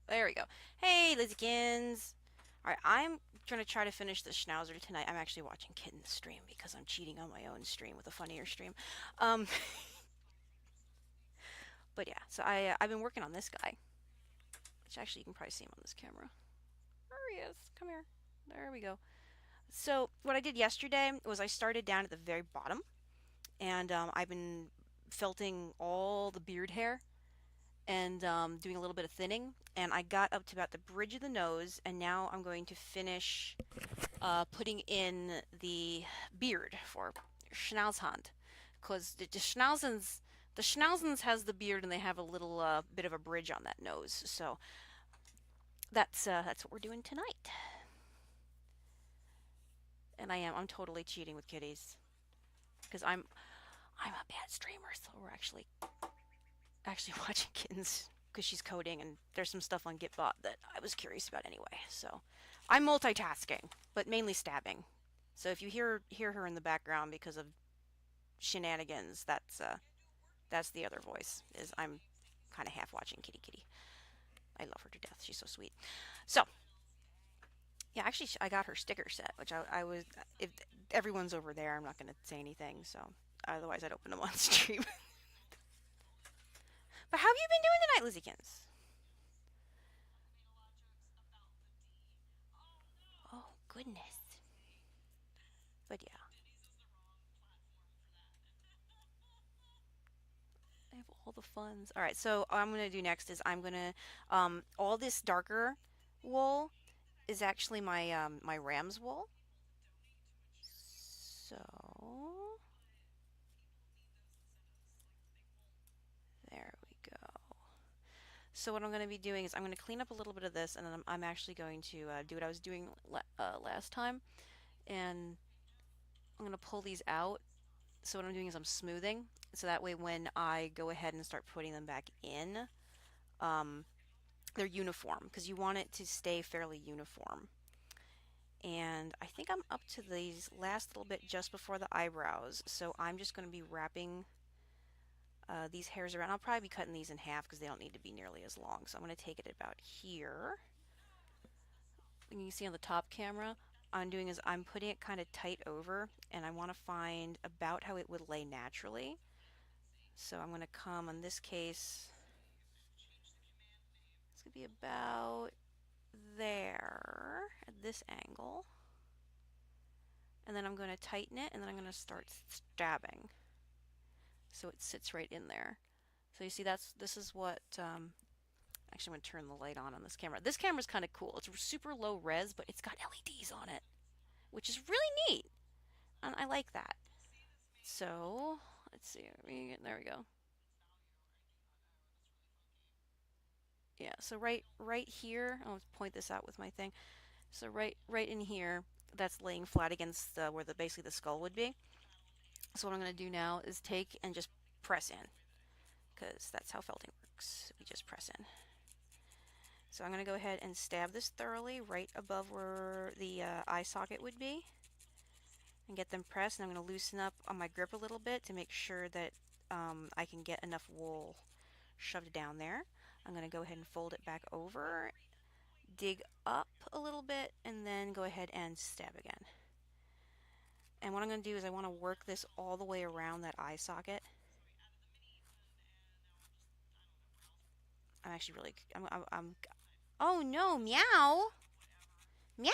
There we go. Hey, Lizzykins! Alright, I'm gonna try to finish the Schnauzer tonight. I'm actually watching Kitten's stream because I'm cheating on my own stream with a funnier stream. Um, but yeah, so I've been working on this guy, which actually you can probably see him on this camera. There he is. Come here. There we go. So what I did yesterday was I started down at the very bottom, and I've been felting all the beard hair and doing a little bit of thinning, and I got up to about the bridge of the nose, and now I'm going to finish putting in the beard for Schnauzhand, because the Schnauzens has the beard and they have a little bit of a bridge on that nose, so that's what we're doing tonight. And I'm totally cheating with kitties because I'm a bad streamer, so we're actually watching kittens because she's coding and there's some stuff on Gitbot that I was curious about anyway. So I'm multitasking, but mainly stabbing. So if you hear her in the background because of shenanigans, that's the other voice. Is I'm kind of half watching Kitty Kitty. I love her to death. She's so sweet. So yeah, actually I got her sticker set, which I was if everyone's over there, I'm not going to say anything. So otherwise I'd open them on stream. But how have you been doing tonight, Lizzykins? Oh goodness. But yeah, I have all the funds. All right, so what I'm gonna do next is I'm gonna all this darker wool is actually my ram's wool. So there we go. So what I'm going to be doing is I'm going to clean up a little bit of this, and then I'm actually going to do what I was doing last time, and I'm going to pull these out. So what I'm doing is I'm smoothing, so that way when I go ahead and start putting them back in, um, they're uniform, because you want it to stay fairly uniform. And I think I'm up to these last little bit just before the eyebrows, so I'm just going to be wrapping these hairs around. I'll probably be cutting these in half because they don't need to be nearly as long. So I'm going to take it about here. And you can see on the top camera, I'm doing is I'm putting it kind of tight over, and I want to find about how it would lay naturally. So I'm going to come, in this case, it's going to be about there at this angle. And then I'm going to tighten it, and then I'm going to start stabbing. So it sits right in there. So you see this is what actually, I'm going to turn the light on this camera. This camera's kind of cool. It's super low res, but it's got LEDs on it, which is really neat. And I like that. So, let's see. There we go. Yeah, so right here, I'll point this out with my thing. So right in here, that's laying flat against where basically the skull would be. So what I'm going to do now is take and just press in, because that's how felting works. We just press in. So I'm going to go ahead and stab this thoroughly right above where the eye socket would be, and get them pressed. And I'm going to loosen up on my grip a little bit to make sure that I can get enough wool shoved down there. I'm going to go ahead and fold it back over, dig up a little bit, and then go ahead and stab again. And what I'm going to do is I want to work this all the way around that eye socket. I'm actually really, oh no, meow! Meow!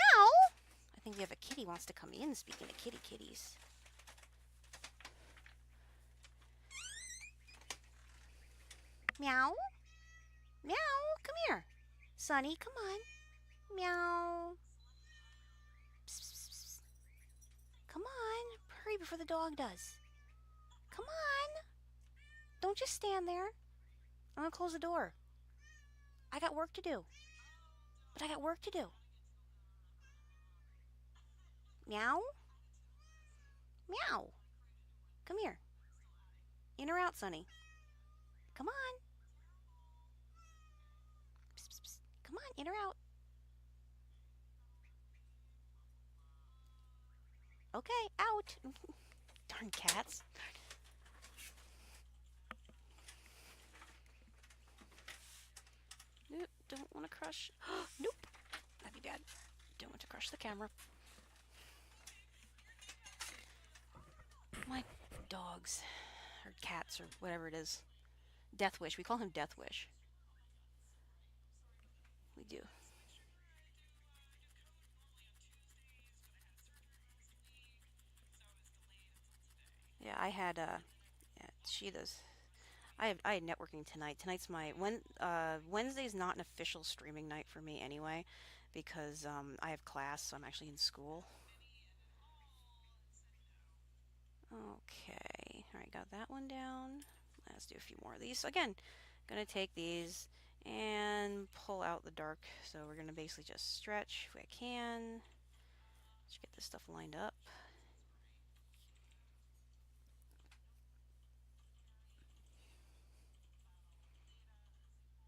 I think we have a kitty wants to come in, speaking of kitties. Meow? Meow, come here. Sonny, come on. Meow. Psst, psst, psst. Come on, hurry before the dog does. Come on. Don't just stand there. I'm gonna close the door. I got work to do. But I got work to do. Meow? Meow. Come here. In or out, Sonny? Come on. Psst, psst, psst. Come on, in or out? Okay, out. Darn cats. don't want to crush. Nope, that'd be bad. Don't want to crush the camera. My dogs, or cats, or whatever it is. Death Wish. We call him Death Wish. We do. Yeah, I had yeah, she does. I had networking tonight. Tonight's my Wednesday's not an official streaming night for me anyway, because I have class, so I'm actually in school. Okay, all right, got that one down. Let's do a few more of these. So again, gonna take these and pull out the dark. So we're gonna basically just stretch if I can. Let's get this stuff lined up.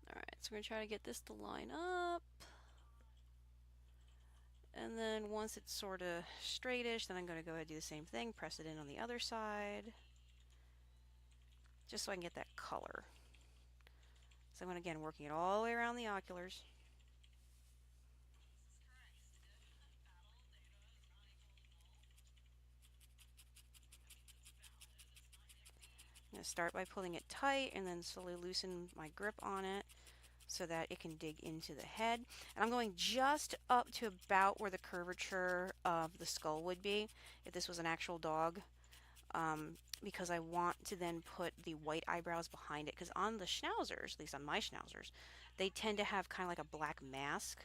All right, so we're gonna try to get this to line up. And then once it's sort of straightish, then I'm going to go ahead and do the same thing, press it in on the other side, just so I can get that color. So I'm again working it all the way around the oculars. I'm going to start by pulling it tight and then slowly loosen my grip on it so that it can dig into the head. And I'm going just up to about where the curvature of the skull would be if this was an actual dog. Because I want to then put the white eyebrows behind it. Because on the schnauzers, at least on my schnauzers, they tend to have kind of like a black mask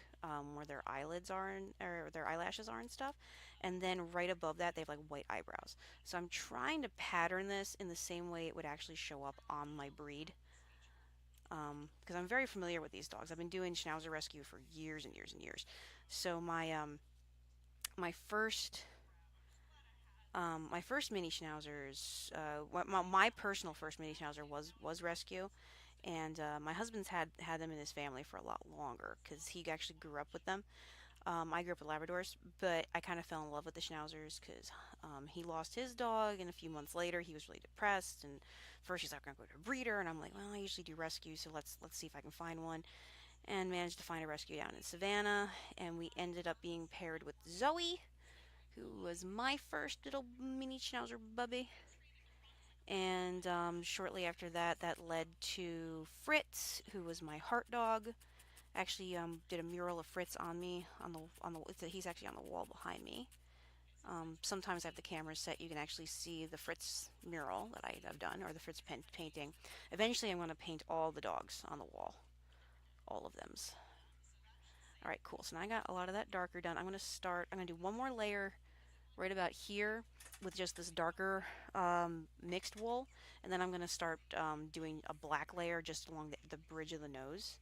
where their eyelids are or their eyelashes are and stuff. And then right above that, they have like white eyebrows. So I'm trying to pattern this in the same way it would actually show up on my breed. Because I'm very familiar with these dogs. I've been doing schnauzer rescue for years and years and years. So my first my first mini schnauzers, my personal first mini schnauzer was rescue, and my husband's had them in his family for a lot longer because he actually grew up with them. I grew up with Labradors, but I kind of fell in love with the schnauzers because he lost his dog, and a few months later he was really depressed. And first he's like, "I'm going to go to a breeder," and I'm like, "Well, I usually do rescue, so let's see if I can find one." And managed to find a rescue down in Savannah, and we ended up being paired with Zoe, who was my first little mini schnauzer bubby. And shortly after that, that led to Fritz, who was my heart dog. Actually, did a mural of Fritz on me he's actually on the wall behind me. Sometimes I have the camera set. You can actually see the Fritz mural that I have done, or the Fritz painting. Eventually, I'm going to paint all the dogs on the wall, all of them. All right, cool. So now I got a lot of that darker done. I'm going to start. I'm going to do one more layer right about here with just this darker mixed wool, and then I'm going to start doing a black layer just along the bridge of the nose.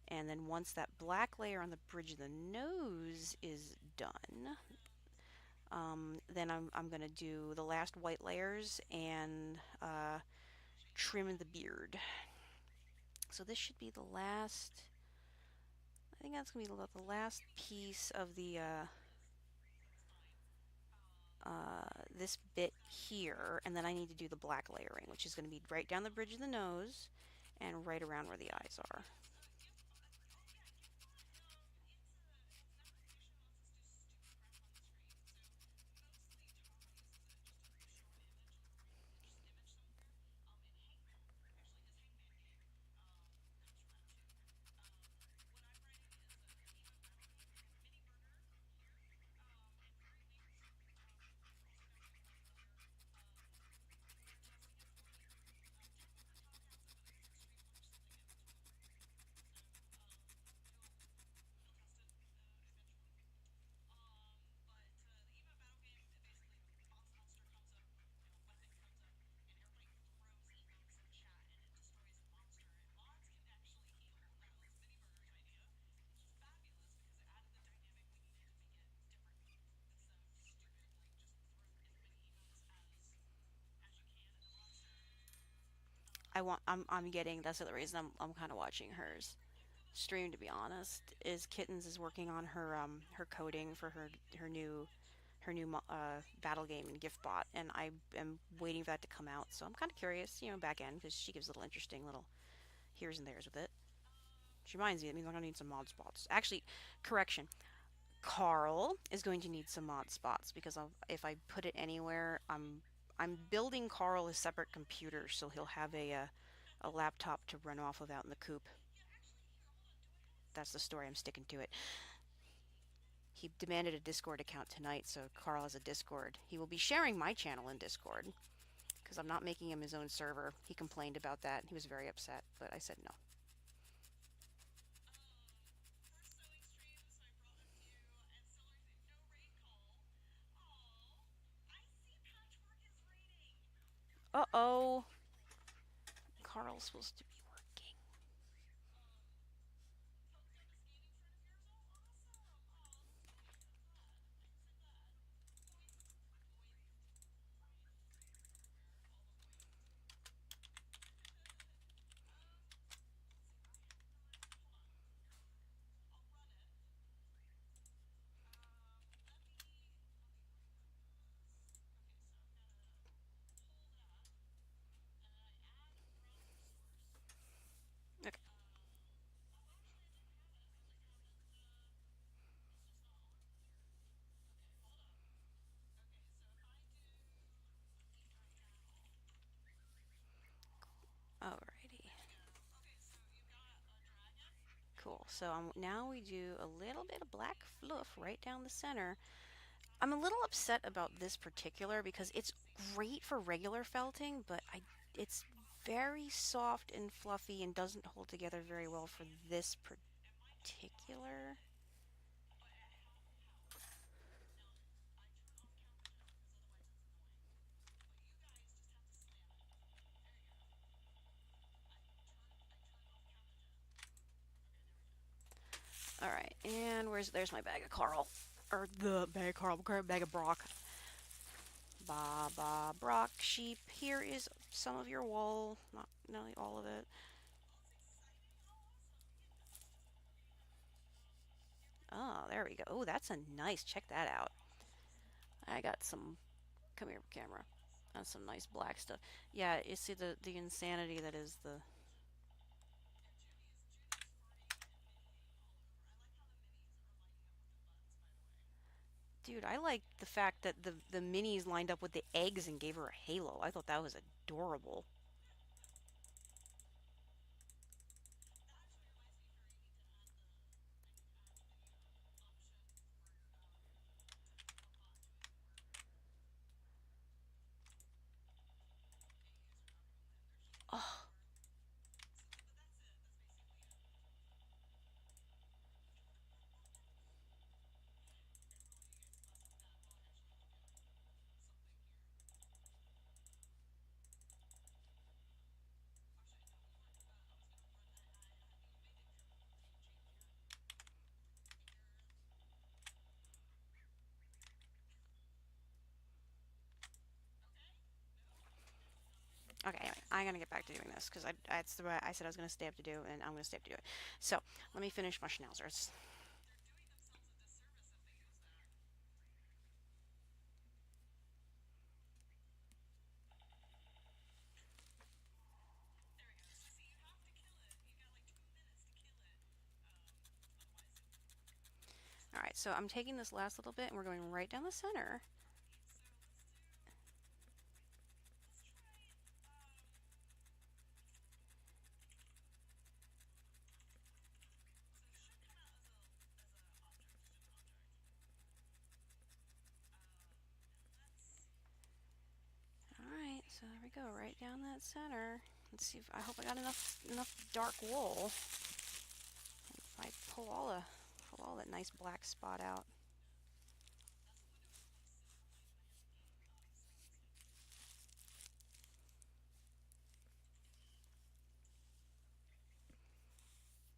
And then once that black layer on the bridge of the nose is done, then I'm going to do the last white layers and trim the beard. So this should be the last, I think that's going to be the last piece of the this bit here, and then I need to do the black layering, which is going to be right down the bridge of the nose and right around where the eyes are. I'm getting, that's the other reason I'm kind of watching hers stream, to be honest. Is Kittens is working on her coding for her new battle game and gift bot, and I am waiting for that to come out. So I'm kind of curious, back end, because she gives little interesting little here's and there's with it. Which reminds me, that means I'm going to need some mod spots. Actually, correction. Carl is going to need some mod spots because if I put it anywhere, I'm building Carl a separate computer so he'll have a laptop to run off of out in the coop. That's the story. I'm sticking to it. He demanded a Discord account tonight, so Carl has a Discord. He will be sharing my channel in Discord because I'm not making him his own server. He complained about that. He was very upset, but I said no. Uh-oh. Carl's supposed to be working. Okay. Alrighty. Cool. So now we do a little bit of black fluff right down the center. I'm a little upset about this particular because it's great for regular felting, but it's very soft and fluffy and doesn't hold together very well for this particular. All right, and there's my bag of Carl, or the bag of Carl, bag of Brock. Brock sheep. Here is some of your wool, not nearly all of it. Oh, there we go. Oh, that's a nice. Check that out. I got some. Come here, camera. That's some nice black stuff. Yeah, you see the insanity that is the. Dude, I like the fact that the minis lined up with the eggs and gave her a halo. I thought that was adorable. Oh, okay, anyway, I'm gonna get back to doing this because that's the way I said I was gonna stay up to do, and I'm gonna stay up to do it. So let me finish my schnauzers. All right, so I'm taking this last little bit and we're going right down the center. All right, so there we go, right down that center. Let's see if I hope I got enough dark wool. If I pull all that nice black spot out.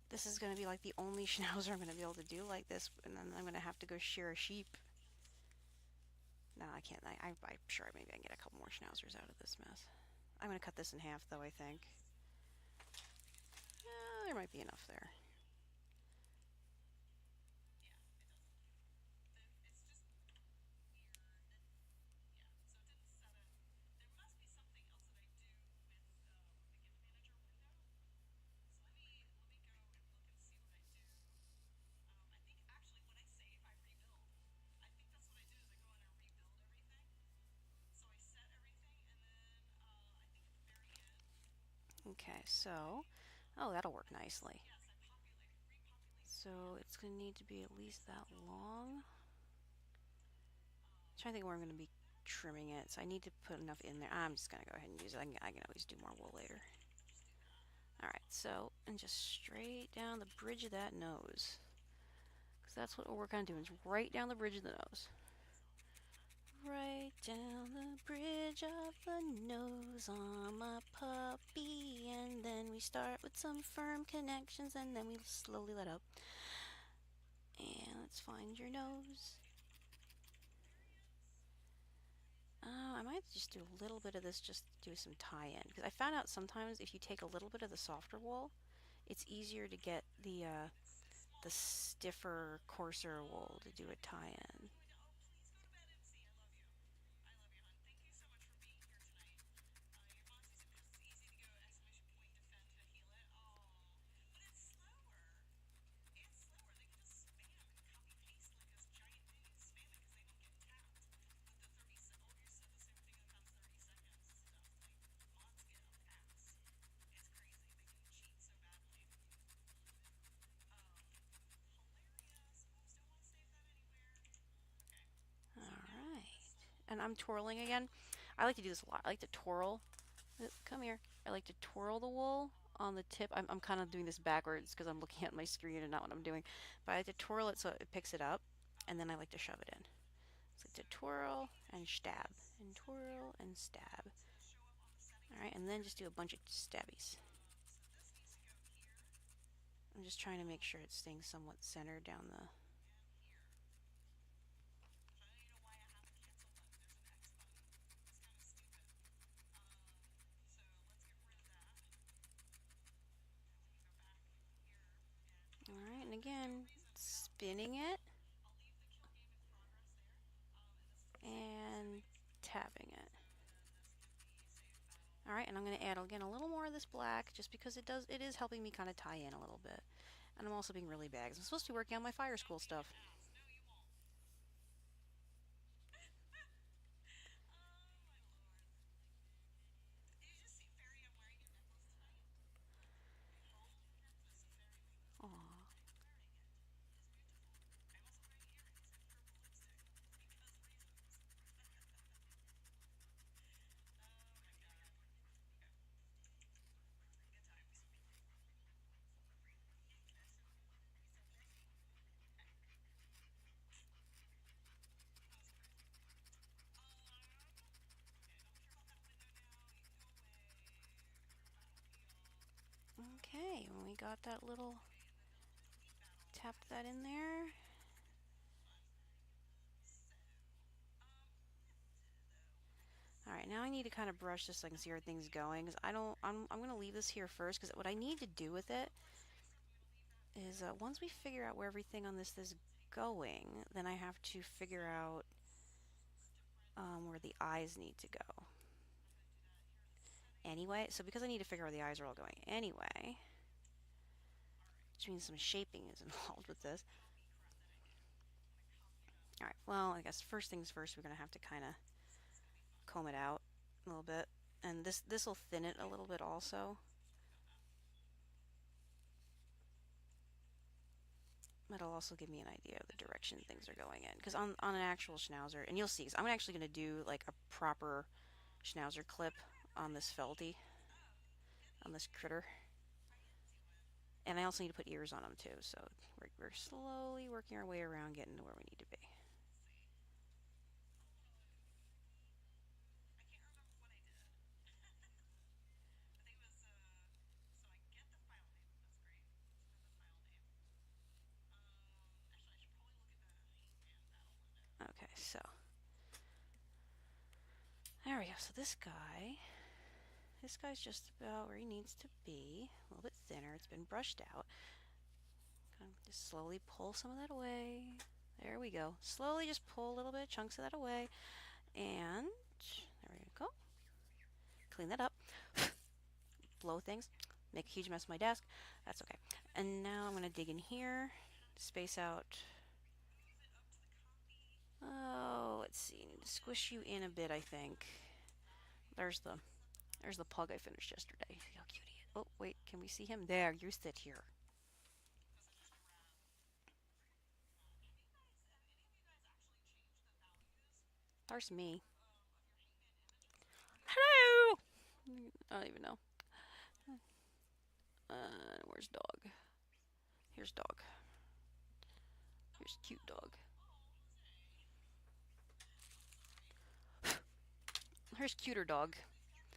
This is going to be like the only schnauzer I'm going to be able to do like this, and then I'm going to have to go shear a sheep. No, I can't. I'm sure maybe I can get a couple more schnauzers out of this mess. I'm going to cut this in half, though, I think. There might be enough there. Okay, so, oh, that'll work nicely. So it's going to need to be at least that long. I'm trying to think where I'm going to be trimming it, so I need to put enough in there. I'm just going to go ahead and use it. I can always do more wool later. Alright, so, and just straight down the bridge of that nose. Because that's what we're going to do, is right down the bridge of the nose. Right down the bridge of the nose on my puppy. And then we start with some firm connections, and then we slowly let up. And let's find your nose. I might just do a little bit of this, just to do some tie-in. Because I found out sometimes if you take a little bit of the softer wool, it's easier to get the stiffer, coarser wool to do a tie-in. Alright. And I'm twirling again. I like to do this a lot. I like to twirl. Come here. I like to twirl the wool on the tip. I'm kind of doing this backwards because I'm looking at my screen and not what I'm doing. But I like to twirl it so it picks it up. And then I like to shove it in. So I like to twirl and stab. And twirl and stab. Alright, and then just do a bunch of stabbies. I'm just trying to make sure it's staying somewhat centered down the... Alright, and again, spinning it and tapping it. Alright, and I'm going to add again a little more of this black just because it is helping me kind of tie in a little bit. And I'm also being really bad because I'm supposed to be working on my fire school stuff. Aww. Okay, when we got that little... tapped that in there. Alright, now I need to kind of brush this so I can see where things going. Because I'm going to leave this here first because what I need to do with it is once we figure out where everything on this is going, then I have to figure out where the eyes need to go. Anyway, so because I need to figure out where the eyes are all going anyway, which means some shaping is involved with this. Alright, well, I guess first things first, we're going to have to kind of comb it out a little bit. And this will thin it a little bit also. It'll also give me an idea of the direction things are going in. Because on an actual Schnauzer, and you'll see, I'm actually going to do like a proper Schnauzer clip on this Felty, on this critter. And I also need to put ears on them too, so we're slowly working our way around getting to where we need to be. Okay, so there we go. So this guy's just about where he needs to be. A little bit thinner. It's been brushed out. Just slowly pull some of that away. There we go. Slowly just pull a little bit, chunks of that away. And there we go. Clean that up. Blow things. Make a huge mess of my desk. That's okay. And now I'm going to dig in here. Space out. Oh, let's see. I need to squish you in a bit, I think. There's the pug I finished yesterday. See how cute he is. Oh, wait, can we see him? There, you sit here. There's me. Hello! I don't even know. Where's dog? Here's dog. Here's cute dog. Here's cuter dog.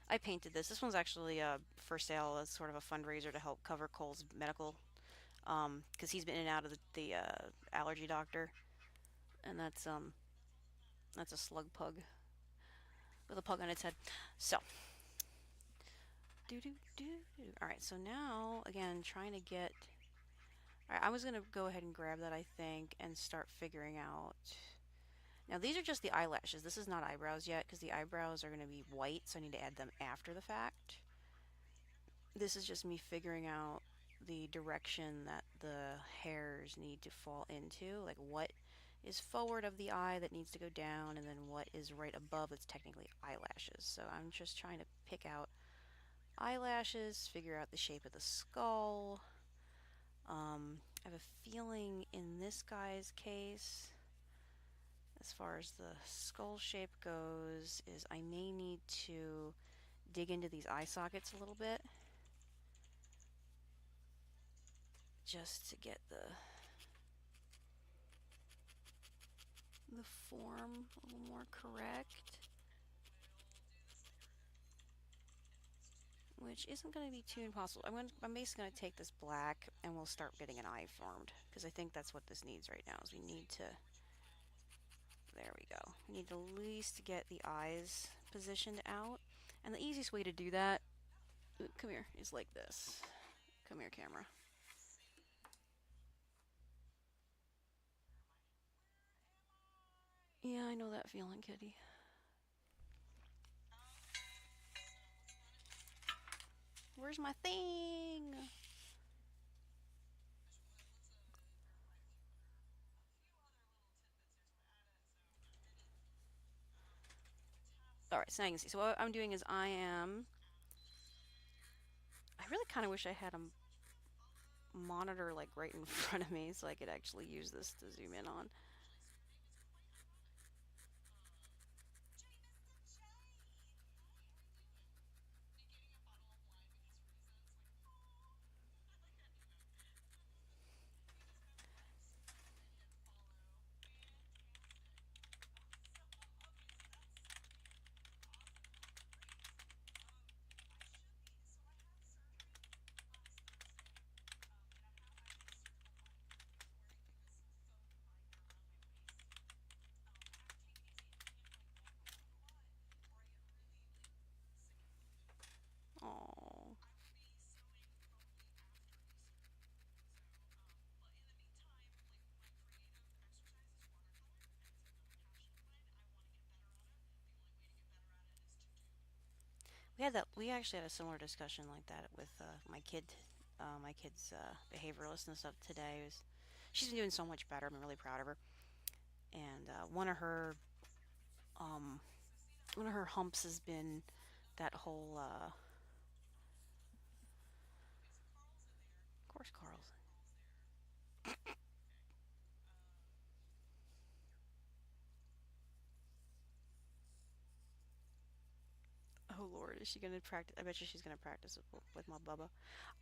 I painted this. This one's actually for sale as sort of a fundraiser to help cover Cole's medical, because he's been in and out of the allergy doctor, and that's a slug pug with a pug on its head. So, do do do. All right. So now again, trying to get. All right, I was gonna go ahead and grab that I think and start figuring out. Now these are just the eyelashes. This is not eyebrows yet because the eyebrows are gonna be white, so I need to add them after the fact. This is just me figuring out the direction that the hairs need to fall into, like what is forward of the eye that needs to go down, and then what is right above that's technically eyelashes. So I'm just trying to pick out eyelashes, figure out the shape of the skull. I have a feeling in this guy's case, as far as the skull shape goes, is I may need to dig into these eye sockets a little bit just to get the form a little more correct, which isn't going to be too impossible. I'm basically going to take this black and we'll start getting an eye formed because I think that's what this needs right now. Is we need to. There we go. We need to at least get the eyes positioned out, and the easiest way to do that, come here, is like this. Come here, camera. Yeah, I know that feeling, kitty. Where's my thing? Alright, so now you can see. So what I'm doing is I really kind of wish I had a monitor like right in front of me so I could actually use this to zoom in on. Oh. We actually had a similar discussion like that with my kid's behavioralist and stuff today. She's been doing so much better. I'm really proud of her. And um, one of her humps has been that whole. Of course, Carl's. Oh Lord, is she gonna practice? I bet you she's gonna practice with my Bubba.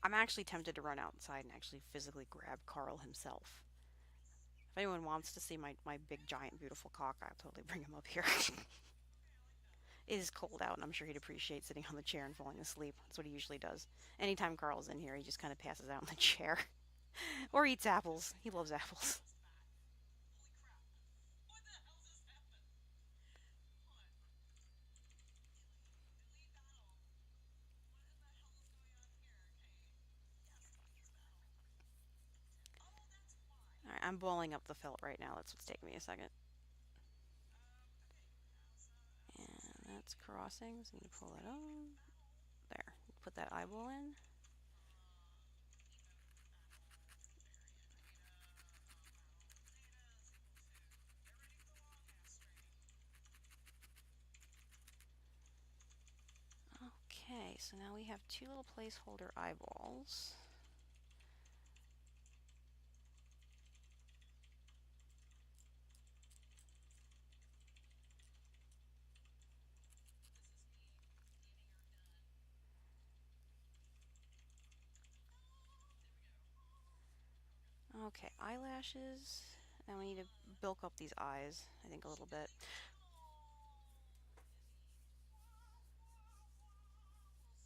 I'm actually tempted to run outside and actually physically grab Carl himself. If anyone wants to see my big, giant, beautiful cock, I'll totally bring him up here. It is cold out, and I'm sure he'd appreciate sitting on the chair and falling asleep. That's what he usually does. Anytime Carl's in here, he just kind of passes out in the chair. Or eats apples. He loves apples. Alright, I'm balling up the felt right now. That's what's taking me a second. And that's crossing, so I'm going to pull it on. There. Put that eyeball in. Okay, Okay, so now we have two little placeholder eyeballs. Okay, eyelashes. Now we need to bulk up these eyes, I think, a little bit.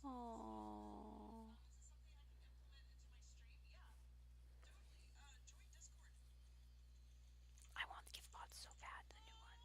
Oh. I want the gift bots so bad, the new one.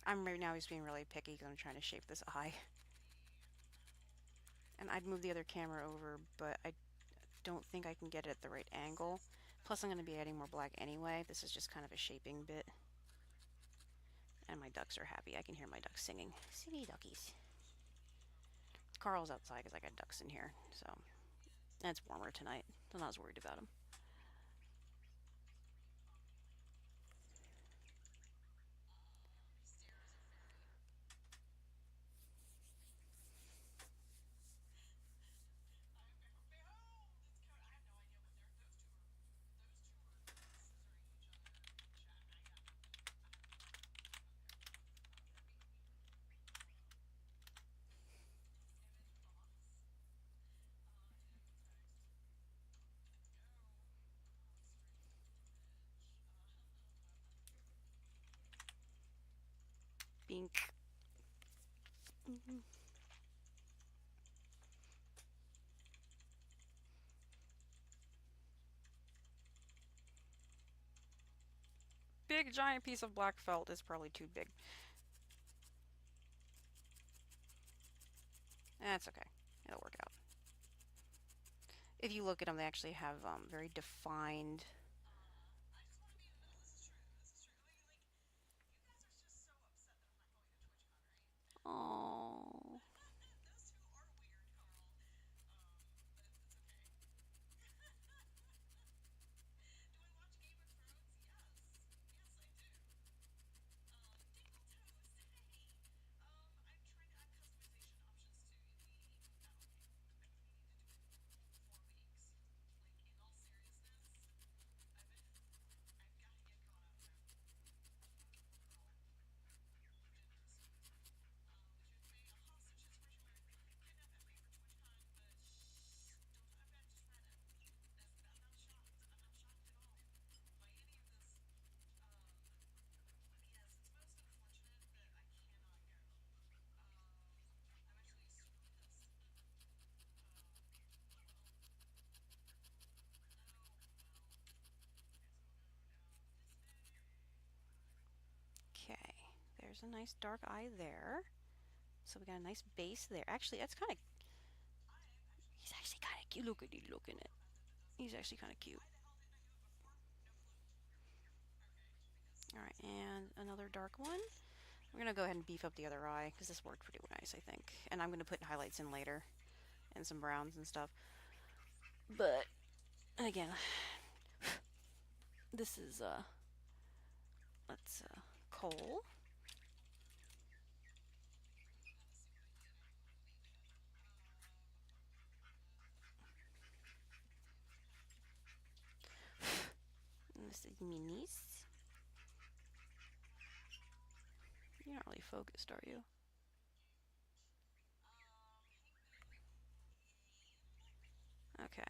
I'm right now just being really picky because I'm trying to shape this eye. And I'd move the other camera over, but I don't think I can get it at the right angle. Plus, I'm going to be adding more black anyway. This is just kind of a shaping bit. And my ducks are happy. I can hear my ducks singing. Silly duckies. Carl's outside because I got ducks in here, so. And it's warmer tonight, so I'm not as worried about him. Bink. Big giant piece of black felt is probably too big. That's okay. It'll work out. If you look at them, they actually have very defined. Oh. Okay. There's a nice dark eye there. So we got a nice base there. Actually, that's kind of. He's actually kind of cute. Look at him looking at. He's actually kind of cute. Alright, and another dark one. We're going to go ahead and beef up the other eye because this worked pretty nice, I think. And I'm going to put highlights in later and some browns and stuff. But, again, this is, let's, coal. And this is my niece. You're not really focused, are you? Okay.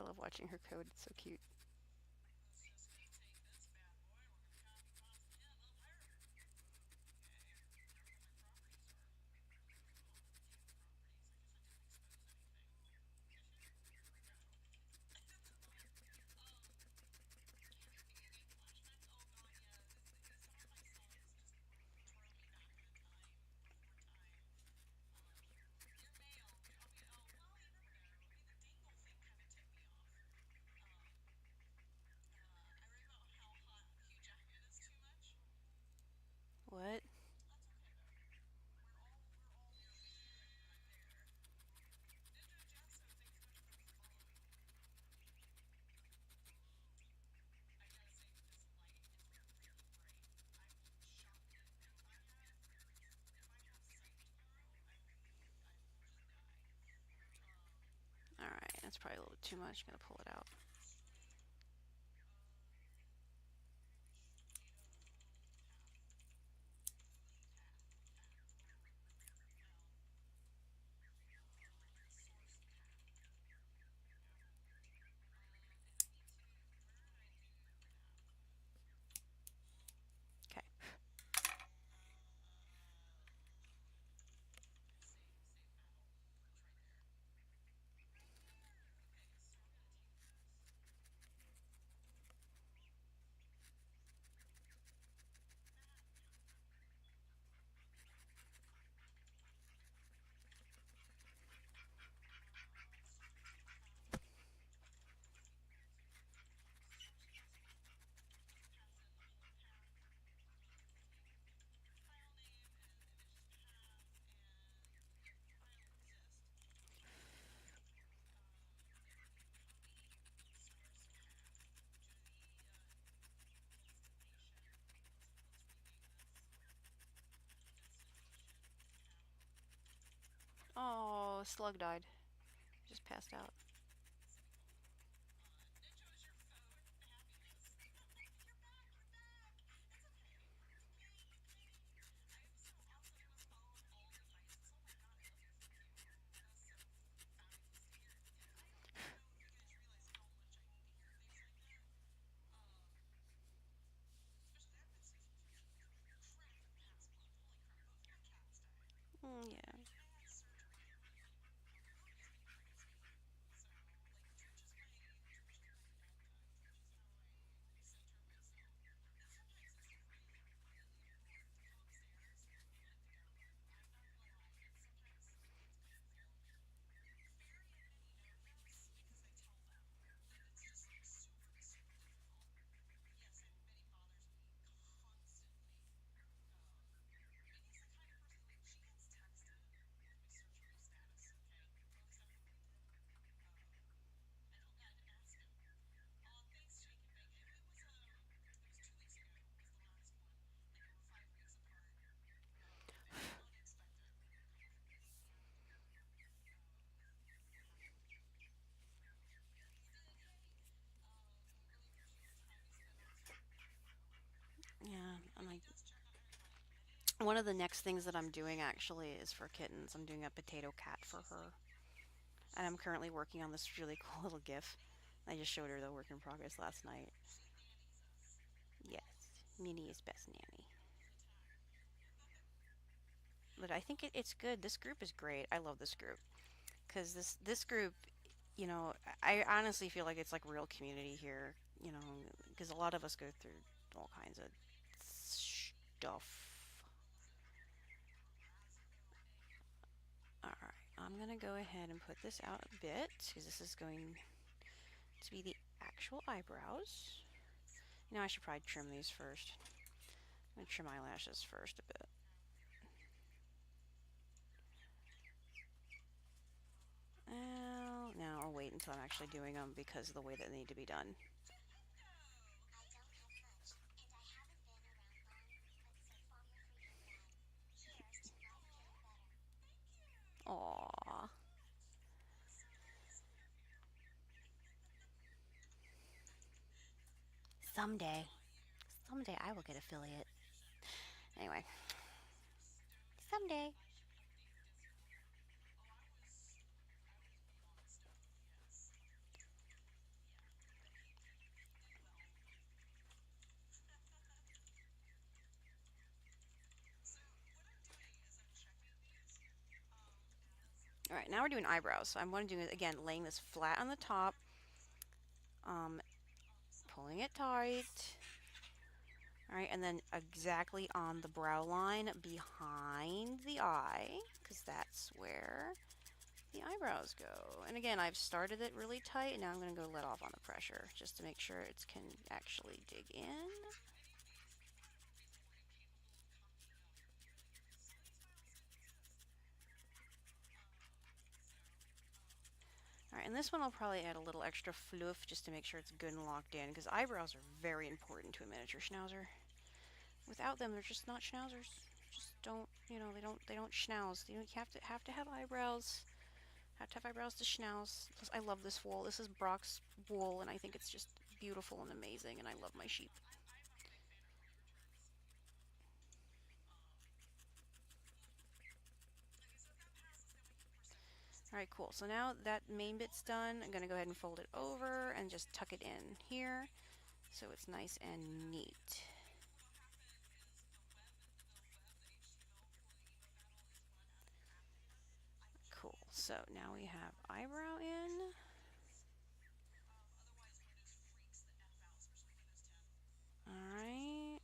I love watching her code. It's so cute. What? Alright, that's probably a little bit too much. I'm gonna pull it out. Okay. Oh, Slug died. Just passed out. Yeah. Yeah. I'm like, one of the next things that I'm doing actually is for kittens. I'm doing a potato cat for her. And I'm currently working on this really cool little GIF. I just showed her the work in progress last night. Yes, Minnie is best nanny. But I think it's good. This group is great. I love this group because this group, I honestly feel like it's like real community here. Because a lot of us go through all kinds of stuff. All right, I'm gonna go ahead and put this out a bit because this is going to be the actual eyebrows. I should probably trim these first. I'm gonna trim eyelashes first a bit. Well, now I'll wait until I'm actually doing them because of the way that they need to be done. Aww. Someday. Someday I will get affiliate. Anyway, someday. All right, now we're doing eyebrows. So I'm going to do it again, laying this flat on the top, um, pulling it tight. All right, and then exactly on the brow line behind the eye, because that's where the eyebrows go. And again, I've started it really tight, and now I'm going to go let off on the pressure just to make sure it can actually dig in. All right, and this one I'll probably add a little extra fluff just to make sure it's good and locked in, because eyebrows are very important to a miniature Schnauzer. Without them, they're just not Schnauzers. Just don't, they don't schnauz. You have to have eyebrows. Have to have eyebrows to schnauz. Plus, I love this wool. This is Brock's wool, and I think it's just beautiful and amazing, and I love my sheep. Alright, cool. So now that main bit's done, I'm going to go ahead and fold it over and just tuck it in here so it's nice and neat. Cool. So now we have eyebrow in. Alright.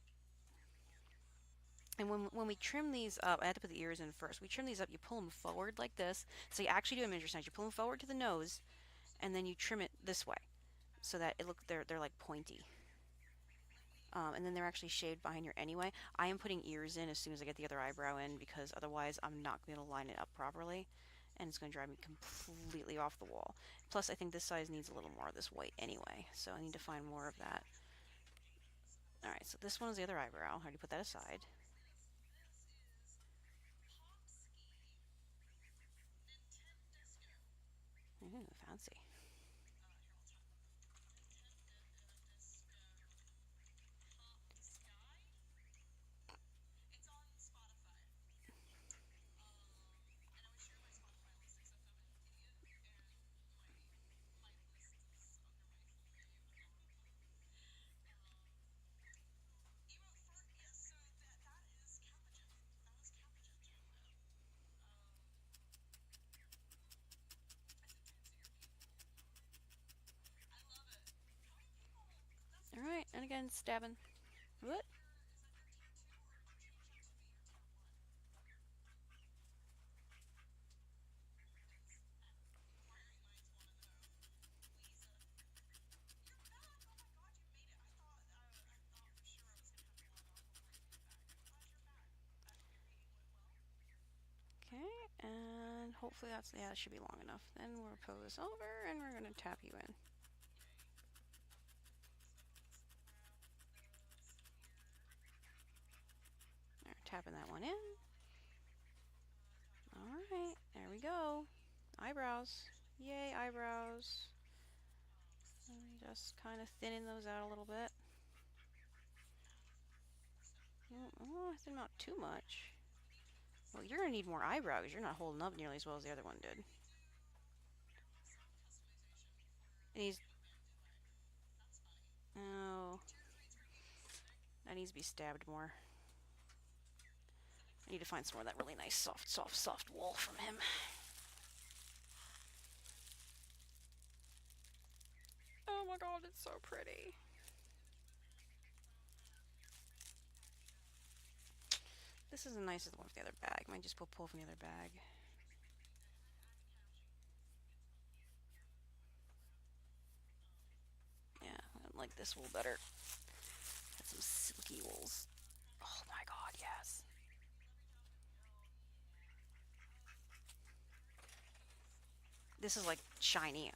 And when we trim these up, I have to put the ears in first. We trim these up, you pull them forward like this. So you actually do a miniature snatch. You pull them forward to the nose, and then you trim it this way so that they're like pointy. And then they're actually shaved behind here anyway. I am putting ears in as soon as I get the other eyebrow in because otherwise I'm not going to line it up properly and it's going to drive me completely off the wall. Plus I think this size needs a little more of this white anyway, so I need to find more of that. Alright, so this one is the other eyebrow. I already put that aside. Ooh, fancy. Alright, and again, stabbing. What? Okay, and hopefully yeah, that should be long enough. Then we'll pull this over and we're going to tap you in. There, tapping that one in. Alright, there we go. Eyebrows. Yay, eyebrows. Just kind of thinning those out a little bit. Oh, I think not too much. Well, you're going to need more eyebrows. You're not holding up nearly as well as the other one did. It needs... Oh. That needs to be stabbed more. I need to find some more of that really nice soft wool from him. Oh my god, it's so pretty. This isn't as nice as the one from the other bag. Might just pull from the other bag. Yeah, I like this wool better. Got some silky wools. Oh my god, yes. This is like shiny.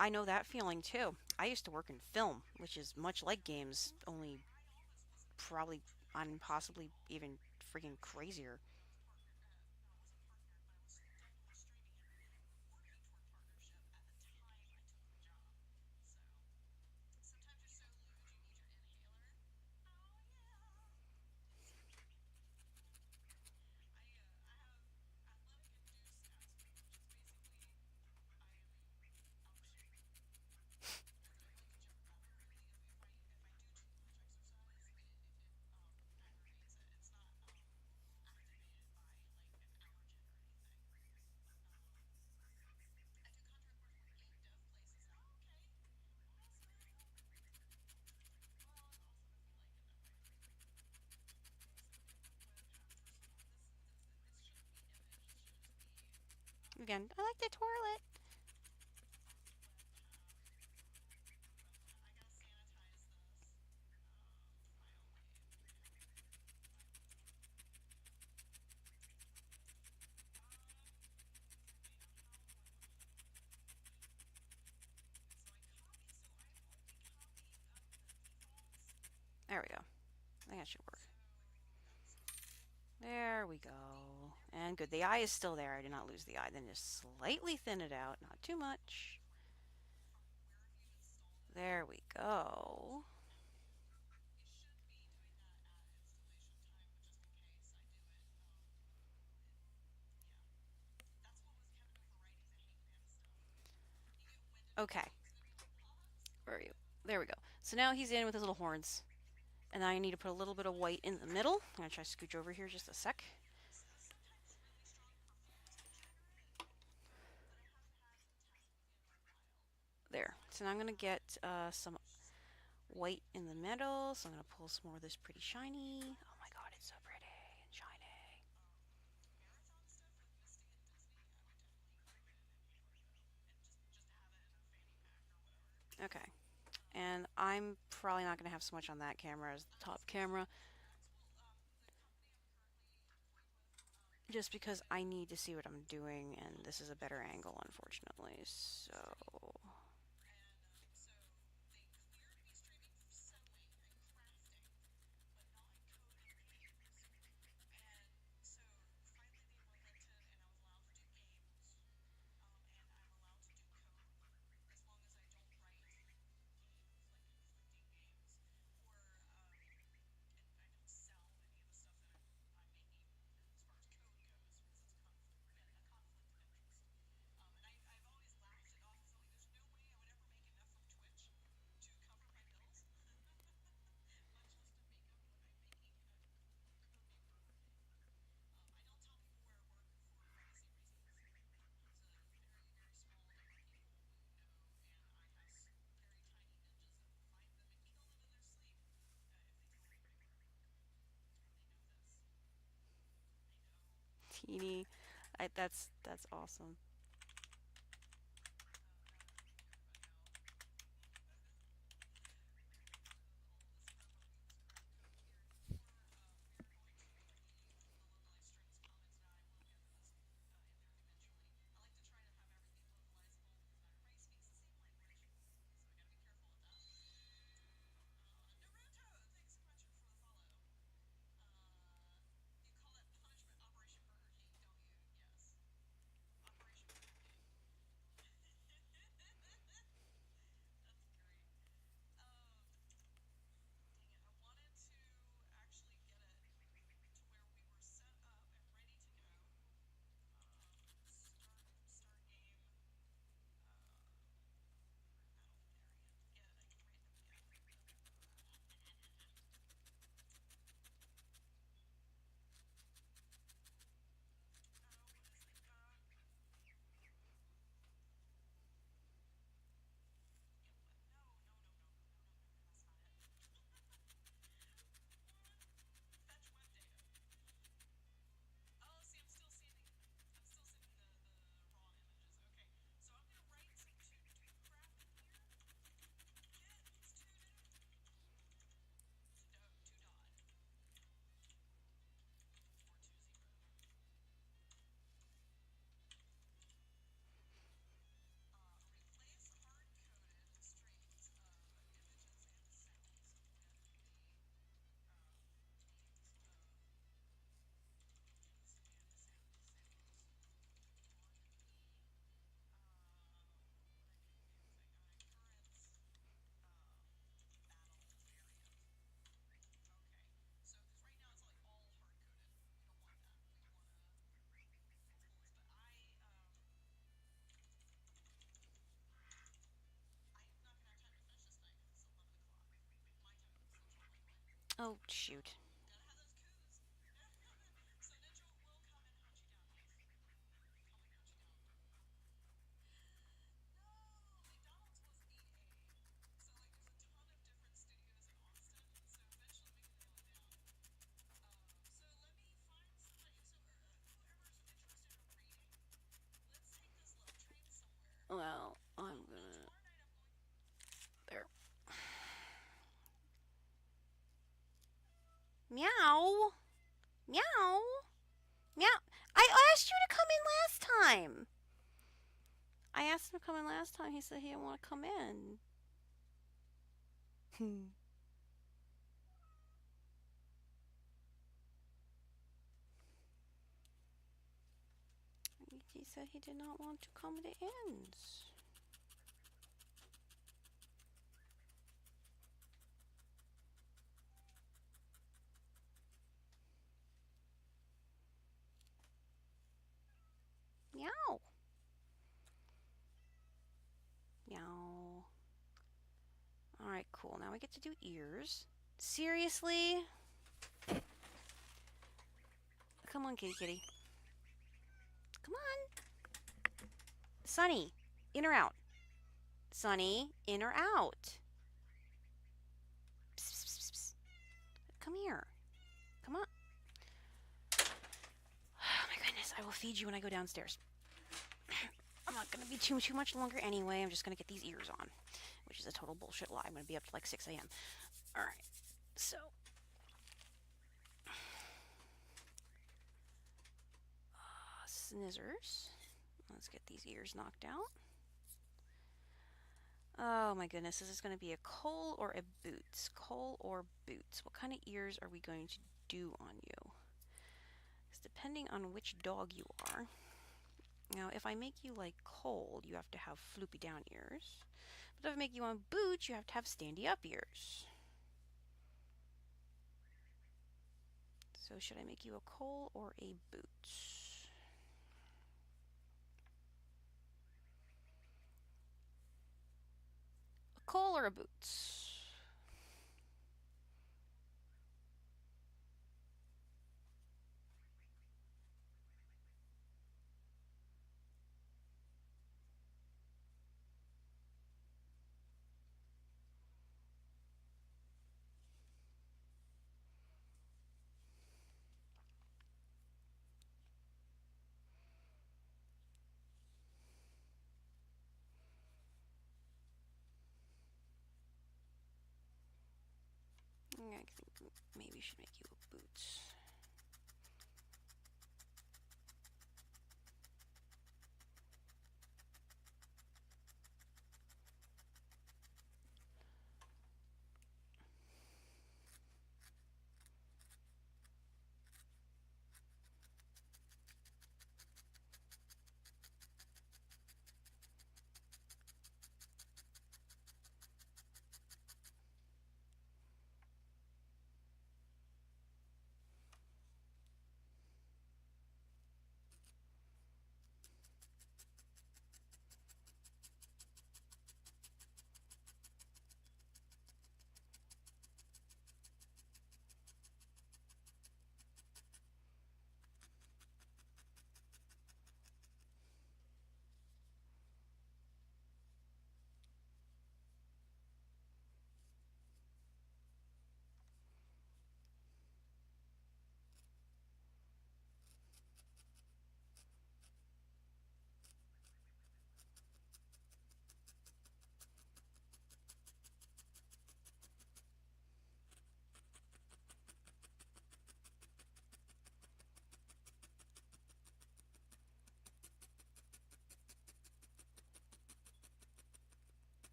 I know that feeling too. I used to work in film, which is much like games, only probably on possibly even freaking crazier. again. I like to twirl it. There we go. I think that should work. There we go. And good. The eye is still there. I did not lose the eye. Then just slightly thin it out. Not too much. There we go. Okay. Where are you? There we go. So now he's in with his little horns. And I need to put a little bit of white in the middle. I'm going to try to scooch over here just a sec. There. So now I'm going to get some white in the middle. So I'm going to pull some more of this pretty shiny. Oh my god, it's so pretty and shiny. Okay. And I'm probably not going to have so much on that camera as the top camera. Just because I need to see what I'm doing, and this is a better angle, unfortunately. So, teeny. That's awesome. Oh, shoot. Meow. Meow. Meow. I asked you to come in last time. I asked him to come in last time. He said he didn't want to come in. He said he did not want to come to inns. Meow. Meow. Alright, cool. Now we get to do ears. Seriously? Come on, kitty kitty. Come on. Sunny, in or out? Sunny, in or out? Psst, psst, psst, psst. Come here. Come on. Oh my goodness, I will feed you when I go downstairs. I'm not going to be too much longer anyway. I'm just going to get these ears on, which is a total bullshit lie. I'm going to be up to like 6 a.m. Alright, so. Snizzers. Let's get these ears knocked out. Oh my goodness, is this going to be a Cole or a Boots? Cole or Boots? What kind of ears are we going to do on you? Because depending on which dog you are. Now, if I make you like Cole, you have to have floopy down ears. But if I make you on Boots, you have to have standy up ears. So should I make you a Cole or a Boots? A Cole or a Boots? I think maybe we should make you a Boots.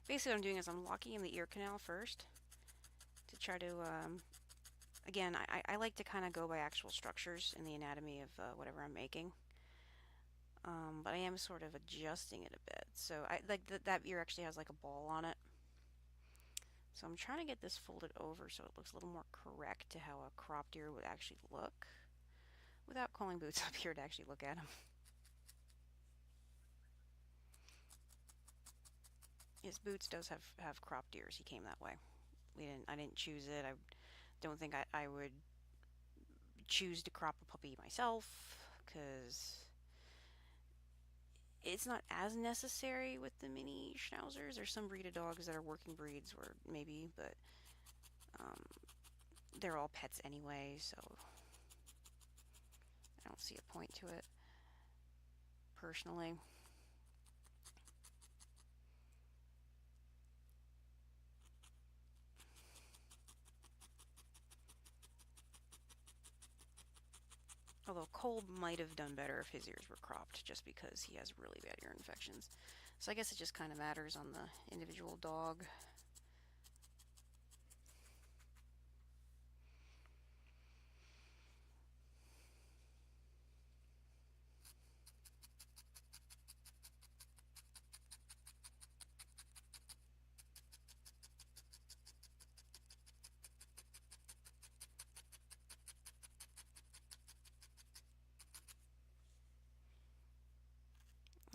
basically what I'm doing is I'm locking in the ear canal first to try to, again, I like to kind of go by actual structures in the anatomy of whatever I'm making. But I am sort of adjusting it a bit. So I like that ear actually has like a ball on it. So I'm trying to get this folded over so it looks a little more correct to how a cropped ear would actually look without calling Boots up here to actually look at him. Yes, Boots does have cropped ears. He came that way. I didn't choose it. I don't think I would choose to crop a puppy myself because it's not as necessary with the mini schnauzers. There's some breed of dogs that are working breeds or maybe, but um, they're all pets anyway, so I don't see a point to it personally. Although Cole might have done better if his ears were cropped just because he has really bad ear infections. So I guess it just kind of matters on the individual dog.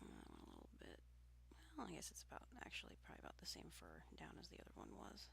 A little bit. Well, I guess it's about actually probably about the same fur down as the other one was.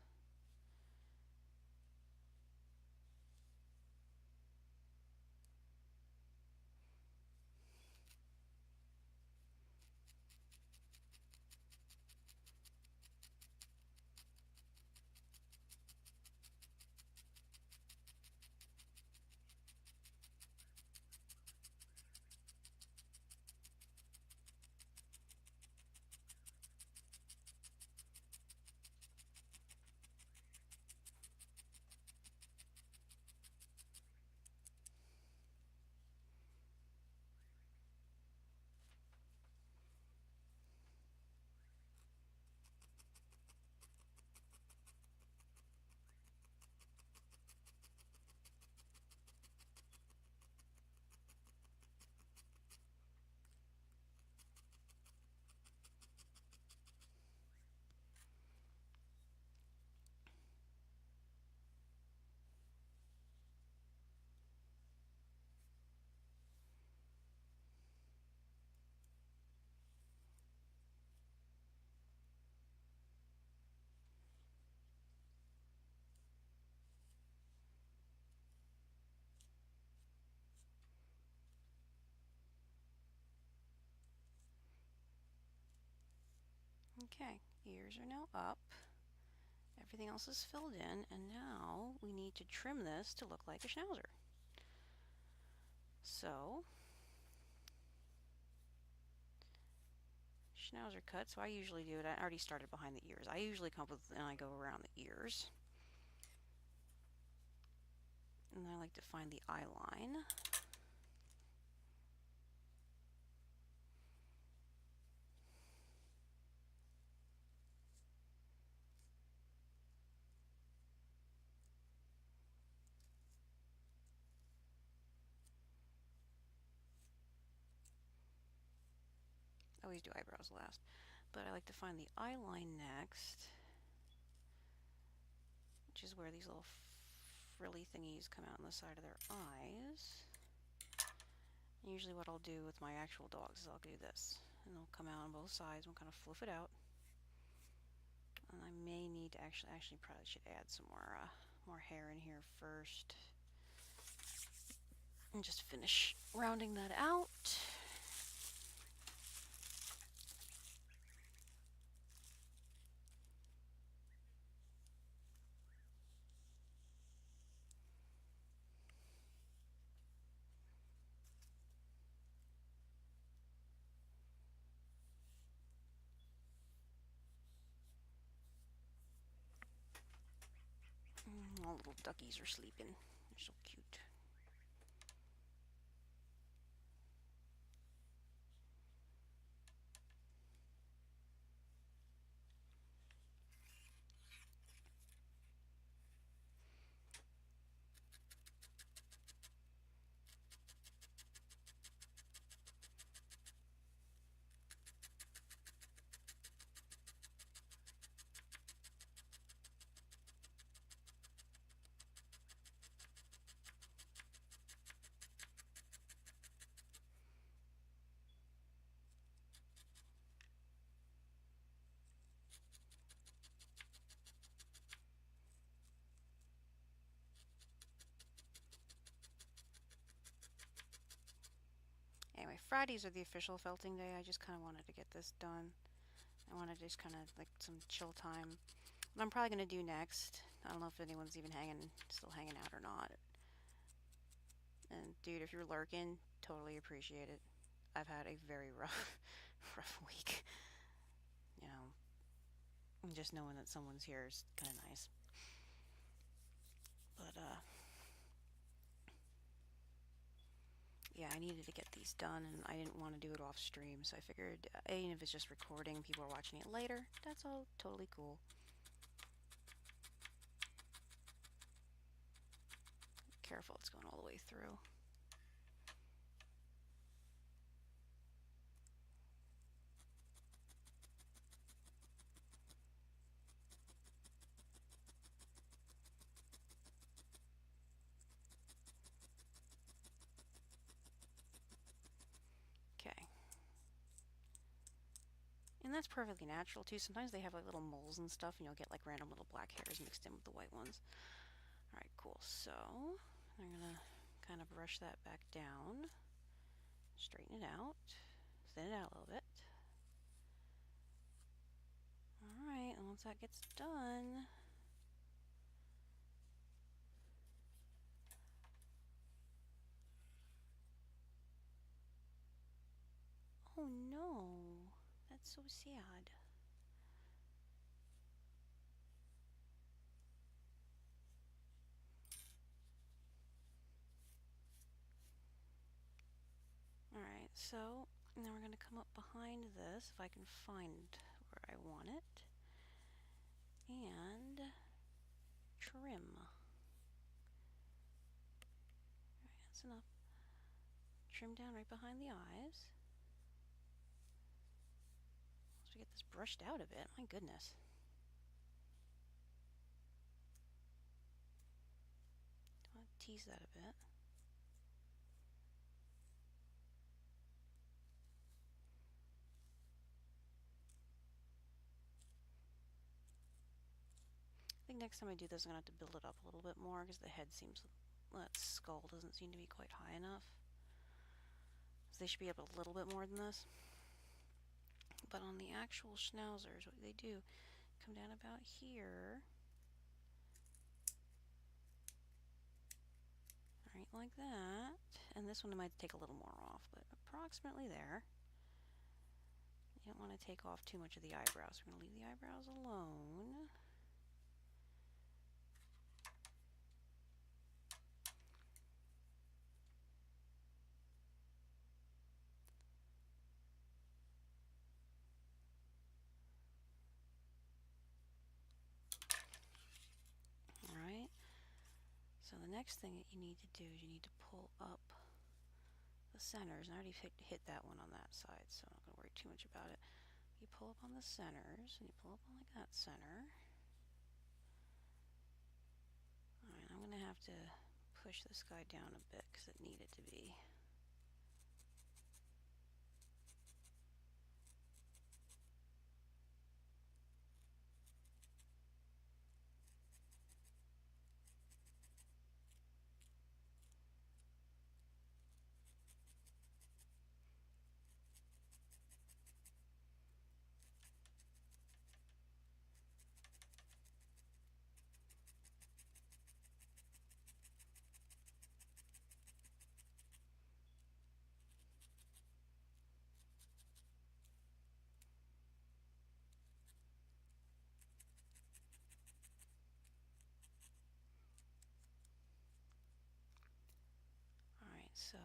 Okay, ears are now up. Everything else is filled in, and now we need to trim this to look like a schnauzer. So, schnauzer cut. So I usually do it. I already started behind the ears. I usually come up with and I go around the ears. And I like to find the eye line. I always do eyebrows last. But I like to find the eye line next, which is where these little frilly thingies come out on the side of their eyes. And usually what I'll do with my actual dogs is I'll do this. And they'll come out on both sides and we'll kind of fluff it out. And I may need to actually probably should add some more hair in here first. And just finish rounding that out. All little duckies are sleeping. They're so cute. Fridays are the official felting day. I just kind of wanted to get this done. I wanted to just kind of like some chill time. What I'm probably going to do next, I don't know if anyone's even still hanging out or not. And dude, if you're lurking, totally appreciate it. I've had a very rough, rough week. You know, and just knowing that someone's here is kind of nice. But yeah, I needed to get these done, and I didn't want to do it off stream, so I figured, even if it's just recording, people are watching it later. That's all totally cool. Careful, it's going all the way through. Okay. And that's perfectly natural too. Sometimes they have like little moles and stuff, and you'll get like random little black hairs mixed in with the white ones. Alright, cool. So, I'm gonna kind of brush that back down, straighten it out, thin it out a little bit. Alright, and once that gets done, oh no, that's so sad. Alright, so now we're going to come up behind this, if I can find where I want it, and trim. Alright, that's enough. Trim down right behind the eyes. Once we get this brushed out a bit, my goodness. I want to tease that a bit. I think next time I do this, I'm going to have to build it up a little bit more because the head seems, that skull doesn't seem to be quite high enough. So they should be up a little bit more than this. But on the actual schnauzers, what they do, come down about here. Right like that. And this one I might take a little more off, but approximately there. You don't want to take off too much of the eyebrows. We're going to leave the eyebrows alone. Alright. So the next thing that you need to do is you need to pull up the centers. And I already hit that one on that side, so I'm not going to worry too much about it. You pull up on the centers, and you pull up on like that center. Alright, I'm going to have to push this guy down a bit because it needed to be. Alright, so I'm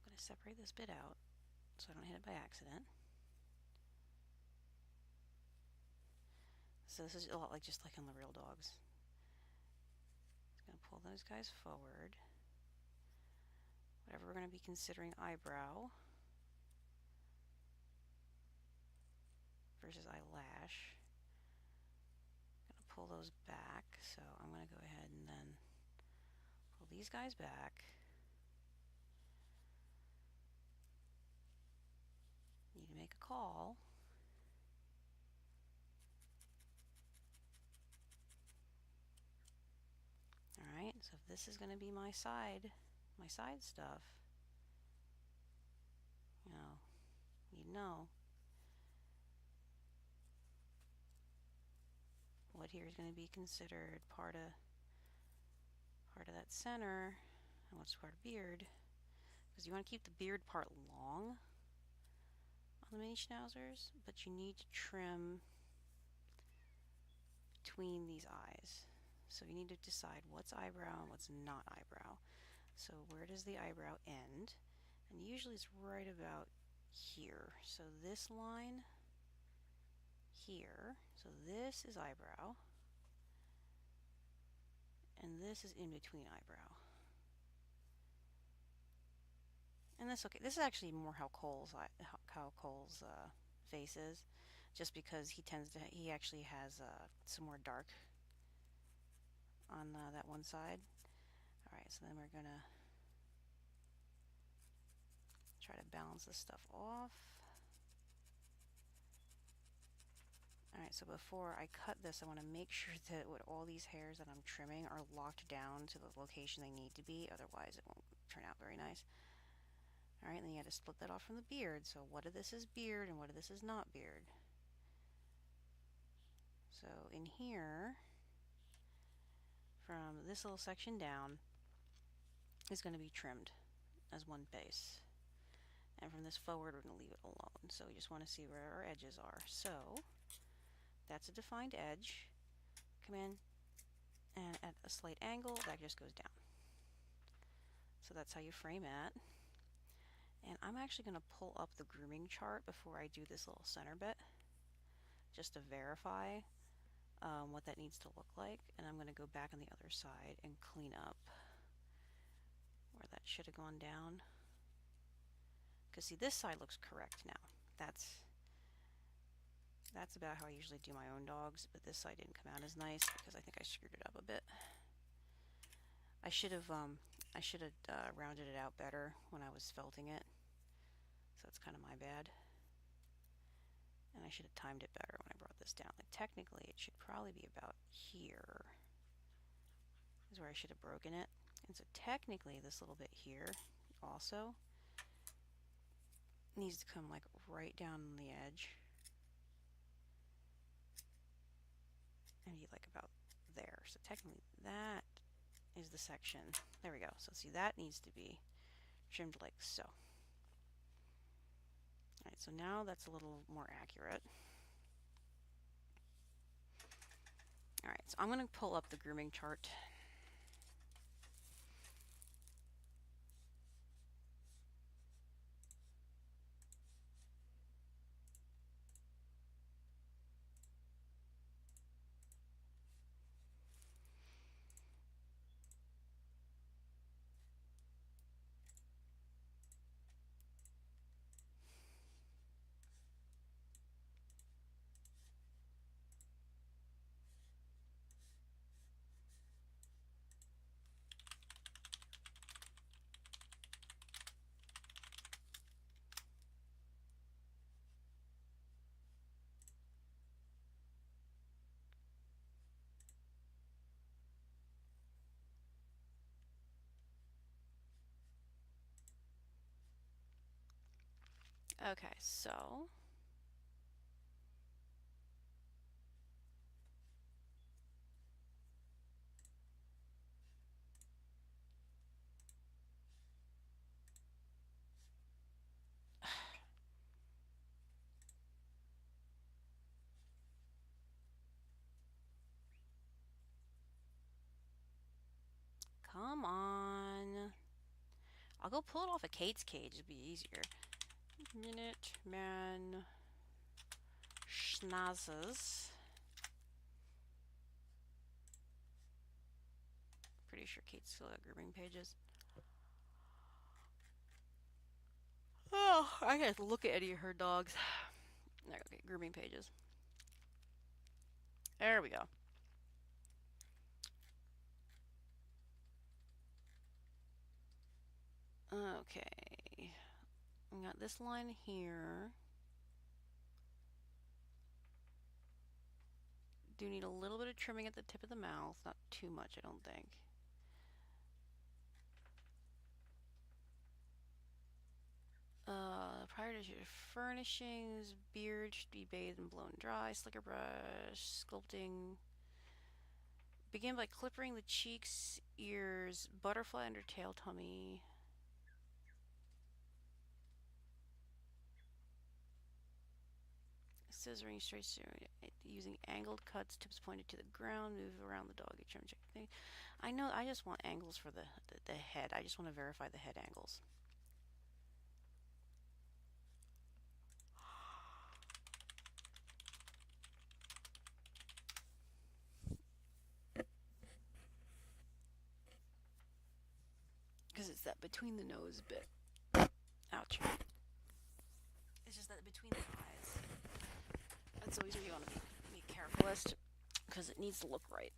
going to separate this bit out so I don't hit it by accident. So this is a lot like just like on the real dogs. Just going to pull those guys forward. Whatever we're going to be considering eyebrow versus eyelash. I'm going to pull those back, so I'm going to go ahead and then pull these guys back. Need to make a call. Alright, so if this is going to be my side stuff, you know what here is going to be considered part of that center and what's part of beard, because you want to keep the beard part long on the mini schnauzers, but you need to trim between these eyes. So you need to decide what's eyebrow and what's not eyebrow. So where does the eyebrow end? And usually it's right about here. So this line here, so this is eyebrow, and this is in between eyebrow. And this, okay, this is actually more how Cole's face is, just because he actually has some more dark on that one side. All right, so then we're gonna try to balance this stuff off. Alright, so before I cut this, I want to make sure that all these hairs that I'm trimming are locked down to the location they need to be, otherwise it won't turn out very nice. Alright, then you have to split that off from the beard. So what of this is beard and what of this is not beard? So in here, from this little section down, is going to be trimmed as one base. And from this forward, we're going to leave it alone. So we just want to see where our edges are. So that's a defined edge. Come in, and at a slight angle, that just goes down. So that's how you frame it. And I'm actually going to pull up the grooming chart before I do this little center bit, just to verify what that needs to look like. And I'm going to go back on the other side and clean up where that should have gone down. Because see, this side looks correct now. That's about how I usually do my own dogs, but this side didn't come out as nice because I think I screwed it up a bit. I should have rounded it out better when I was felting it, so that's kind of my bad. And I should have timed it better when I brought this down. Like, technically, it should probably be about here is where I should have broken it. And so technically, this little bit here also needs to come like right down on the edge and be like about there. So technically, that is the section. There we go. So see, that needs to be trimmed like so. Alright, so now that's a little more accurate. Alright, so I'm going to pull up the grooming chart. Okay, so come on. I'll go pull it off of Kate's cage. It'd be easier. Minute Man Schnauzers. Pretty sure Kate's still got grooming pages. Oh, I gotta look at any of her dogs. Okay, grooming pages. There we go. Okay. We got this line here. Do need a little bit of trimming at the tip of the mouth. Not too much, I don't think. Prior to your furnishings, beard should be bathed and blown dry. Slicker brush, sculpting. Begin by clipping the cheeks, ears, butterfly under tail, tummy. Scissoring straight using angled cuts, tips pointed to the ground, move around the dog, trim check. I know, I just want angles for the head. I just want to verify the head angles. Because it's that between the nose bit. Ouch. It's just that between the eyes. That's always where you want to be carefulest, because it needs to look right.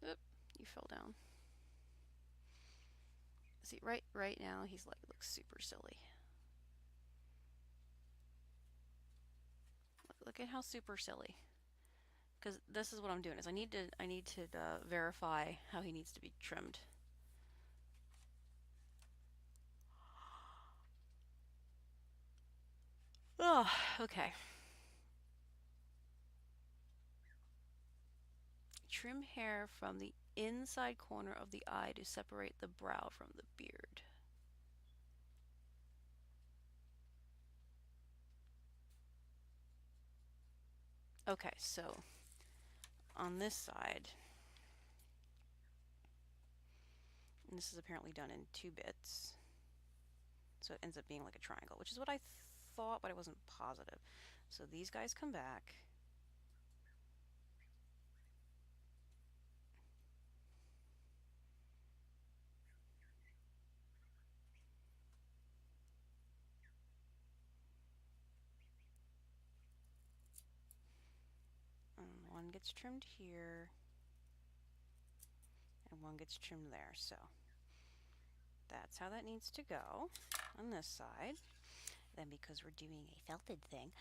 Oop, you fell down. See, right now he's like looks super silly. Look at how super silly. Because this is what I'm doing is I need to verify how he needs to be trimmed. Oh, okay. Trim hair from the inside corner of the eye to separate the brow from the beard. Okay, so on this side, and this is apparently done in 2 bits, so it ends up being like a triangle, which is what I thought, but I wasn't positive. So these guys come back. And one gets trimmed here, and one gets trimmed there. So that's how that needs to go on this side. Then because we're doing a felted thing,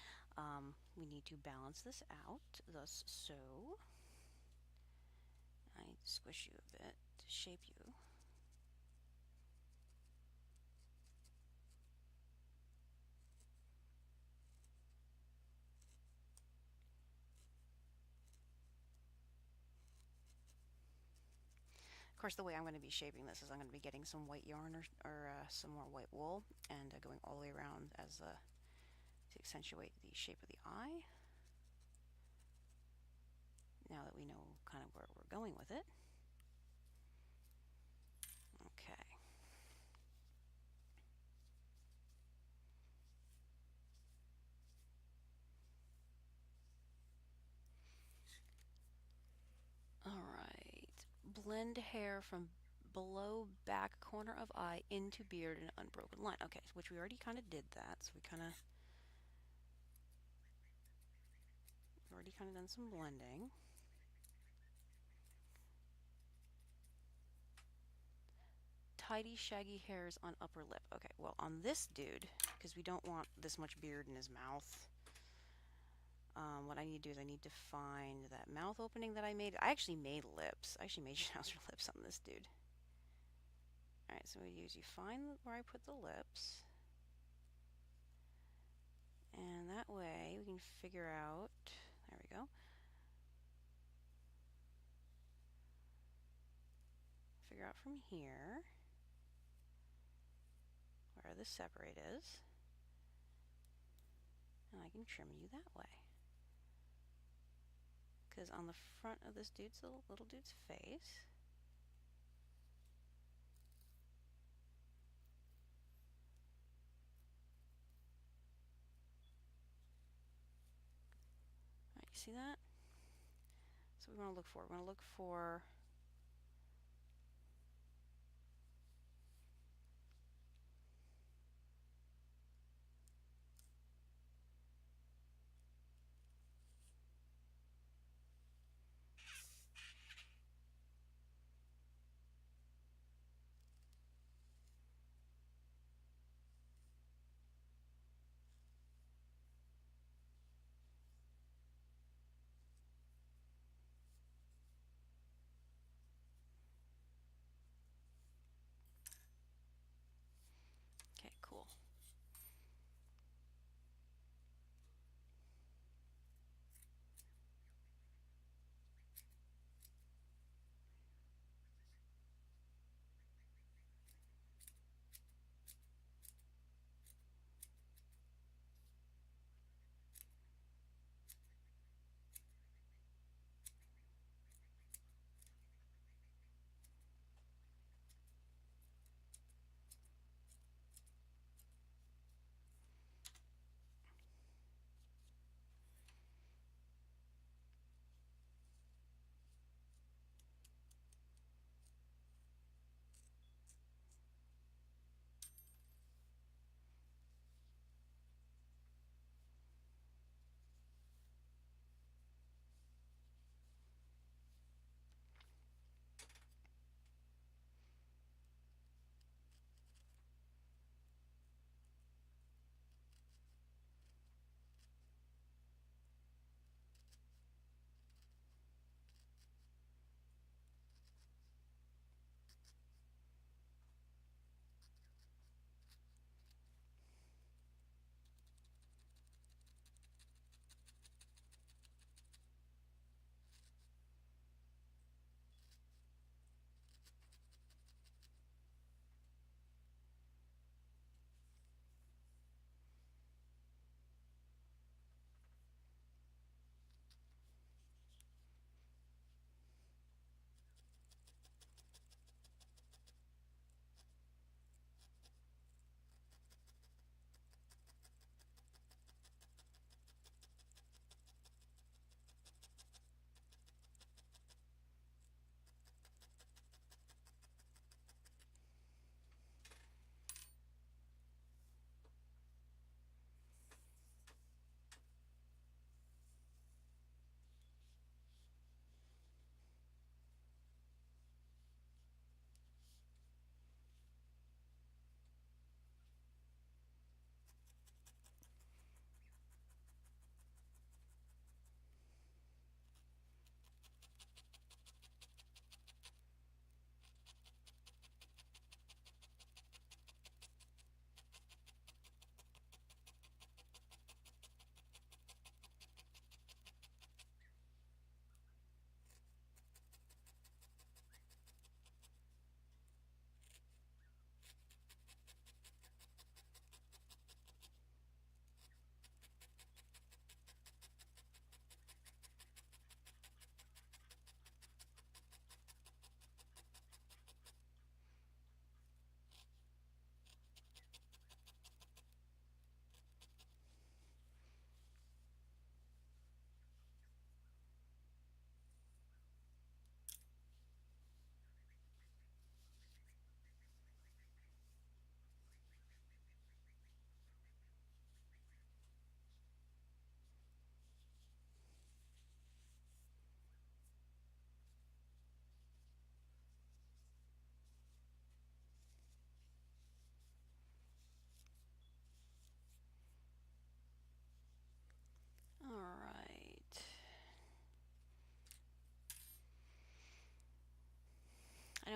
we need to balance this out, thus so. I squish you a bit to shape you. Of course, the way I'm going to be shaping this is I'm going to be getting some white yarn or some more white wool and going all the way around as to accentuate the shape of the eye. Now that we know kind of where we're going with it. Okay. Alright. Blend hair from below back corner of eye into beard in an unbroken line. Okay, which we already kind of did that, so we kind of already kind of done some blending. Tidy shaggy hairs on upper lip. Okay, well on this dude, because we don't want this much beard in his mouth, what I need to do is I need to find that mouth opening that I made. I actually made lips. I actually made Schnauzer lips on this dude. Alright, so you find where I put the lips, and that way we can figure out, there we go, figure out from here where the separate is, and I can trim you that way. Because on the front of this dude's little dude's face, alright, you see that? So we want to look for,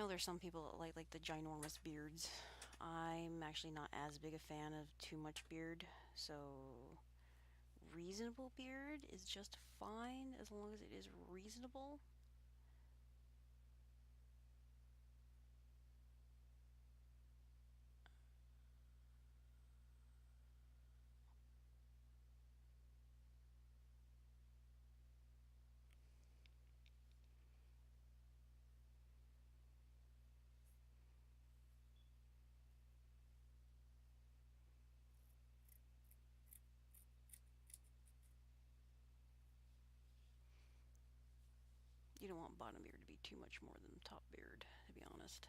know there's some people that like the ginormous beards. I'm actually not as big a fan of too much beard, so reasonable beard is just fine as long as it is reasonable. You don't want bottom beard to be too much more than top beard, to be honest.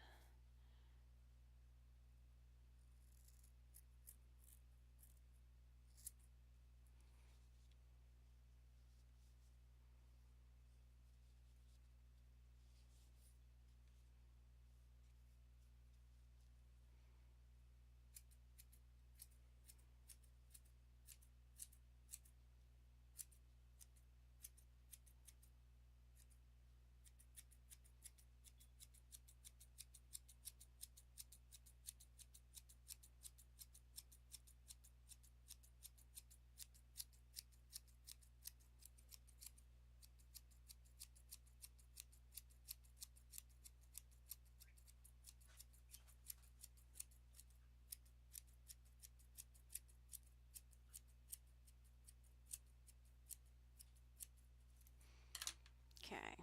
Okay.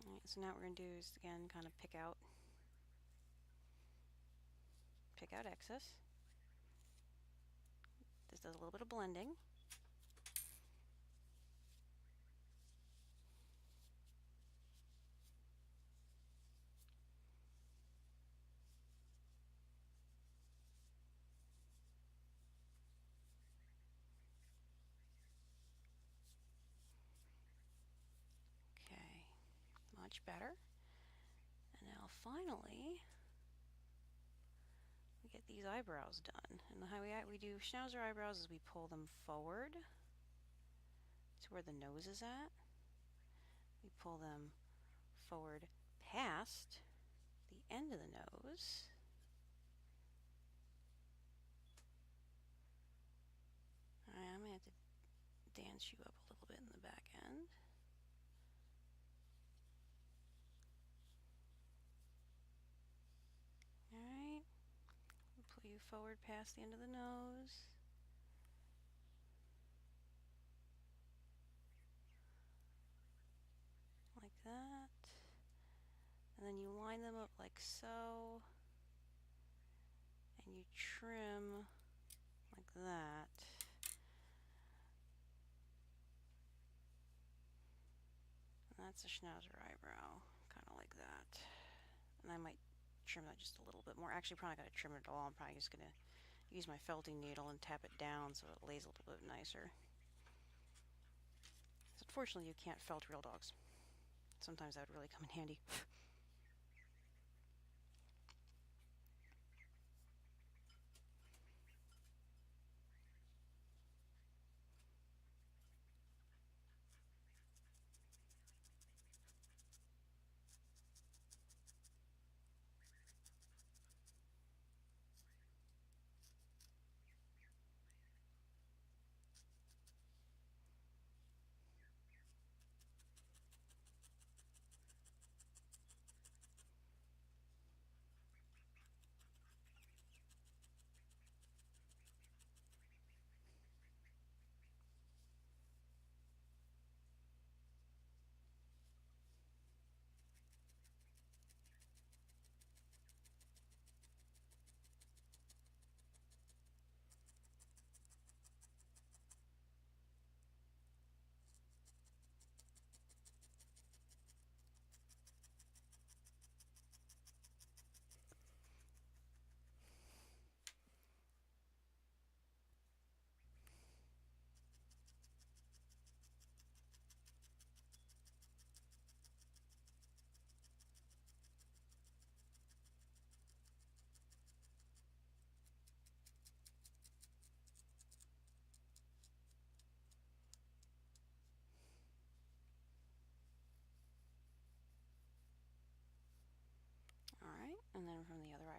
Alright, so now what we're going to do is, again, kind of pick out excess. This does a little bit of blending. Okay, much better. And now finally, we get these eyebrows done. And how we do Schnauzer eyebrows is we pull them forward to where the nose is at. We pull them forward past the end of the nose. Alright, I'm going to have to dance you up a little bit in the back end. Alright, pull you forward past the end of the nose. Like that. And then you line them up like so. And you trim like that. And that's a Schnauzer eyebrow, kind of like that. And I might trim that just a little bit more. Actually, probably not going to trim it at all. I'm probably just going to use my felting needle and tap it down so it lays a little bit nicer. So unfortunately, you can't felt real dogs. Sometimes that would really come in handy.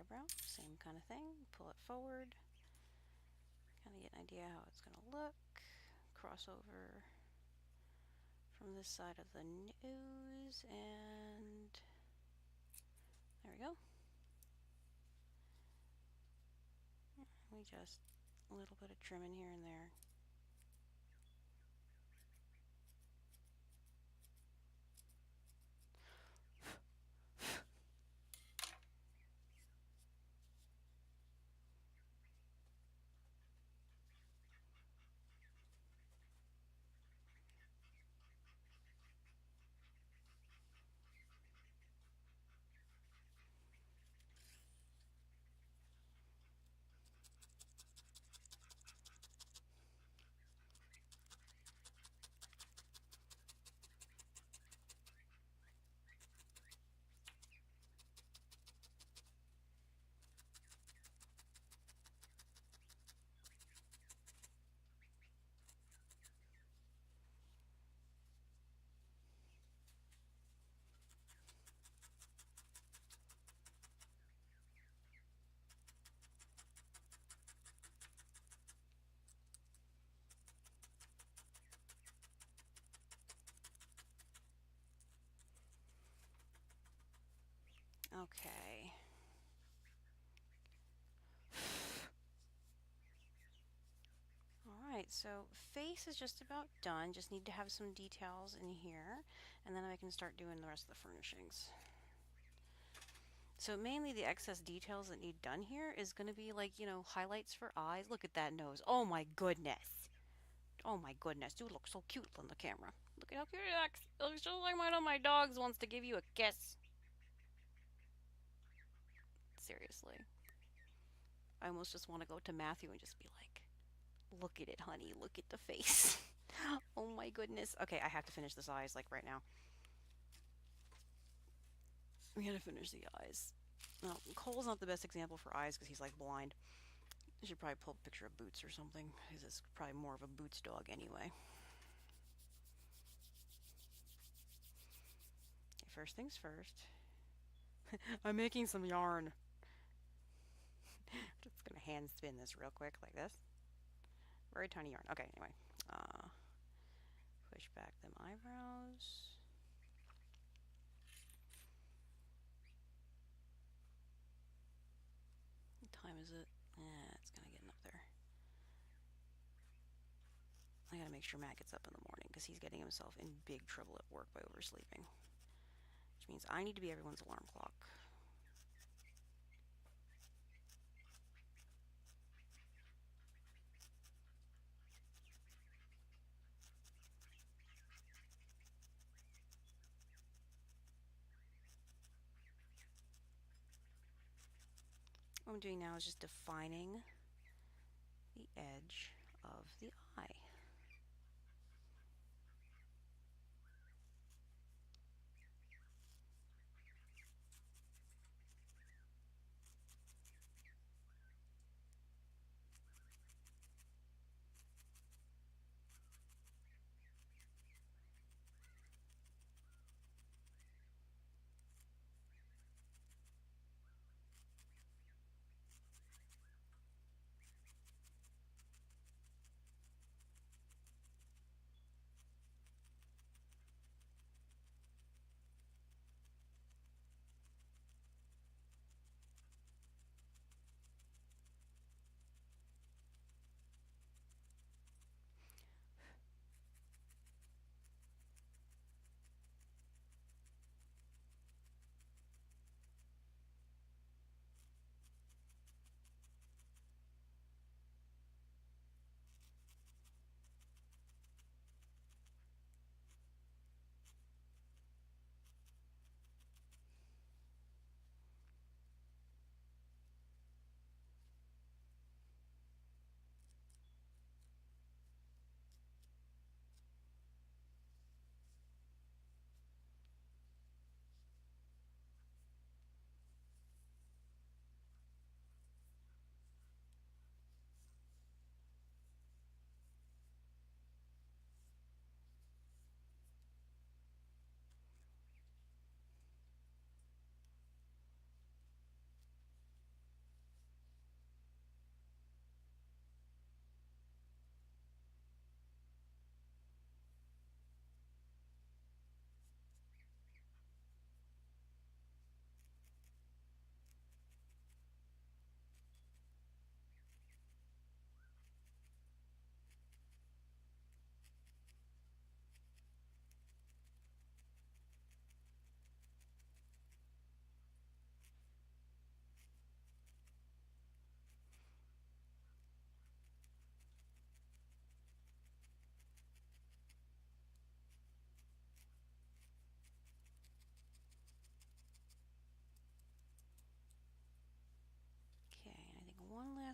eyebrow, same kind of thing. Pull it forward, kind of get an idea how it's going to look. Cross over from this side of the nose, and there we go. We just a little bit of trimming here and there. Okay. Alright, so face is just about done. Just need to have some details in here, and then I can start doing the rest of the furnishings. So mainly the excess details that need done here is going to be like, you know, highlights for eyes. Look at that nose. Oh my goodness. Oh my goodness. Dude looks so cute on the camera. Look at how cute it looks. It looks just like one of my dogs wants to give you a kiss. Seriously. I almost just want to go to Matthew and just be like, look at it, honey. Look at the face. Oh my goodness. Okay, I have to finish this eyes like right now. We gotta finish the eyes. Now, Cole's not the best example for eyes because he's like blind. I should probably pull a picture of Boots or something because it's probably more of a Boots dog anyway. Okay, first things first. I'm making some yarn. Just gonna hand spin this real quick like this. Very tiny yarn. Okay, anyway. Push back them eyebrows. What time is it? It's kind of getting up there. I gotta make sure Matt gets up in the morning because he's getting himself in big trouble at work by oversleeping. Which means I need to be everyone's alarm clock. What I'm doing now is just defining the edge of the eye.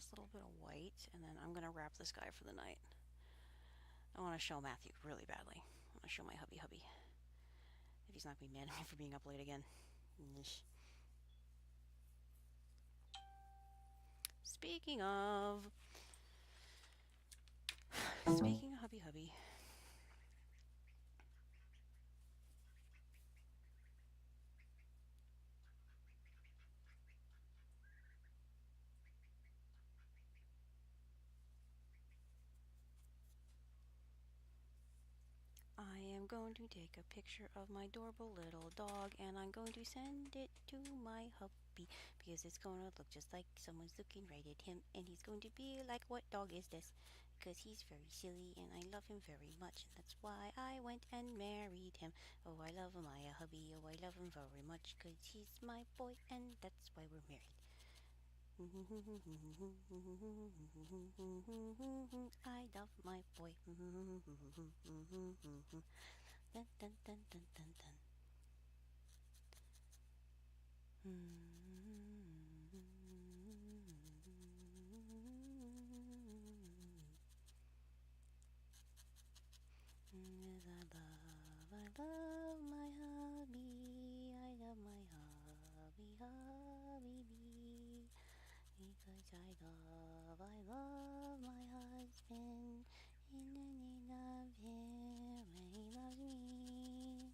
last little bit of white, and then I'm gonna wrap this guy for the night. I want to show Matthew really badly. I want to show my hubby. If he's not gonna be mad at me for being up late again. Speaking of, speaking of hubby. I am going to take a picture of my adorable little dog and I'm going to send it to my hubby because it's going to look just like someone's looking right at him and he's going to be like, what dog is this? Because he's very silly and I love him very much and that's why I went and married him. Oh, I love my hubby. Oh, I love him very much because he's my boy and that's why we're married. I love my boy. Dun, dun, dun, dun, dun, dun. I love my hubby. I love my hubby, hubby bee. Because I love my husband. And I love him when he loves me.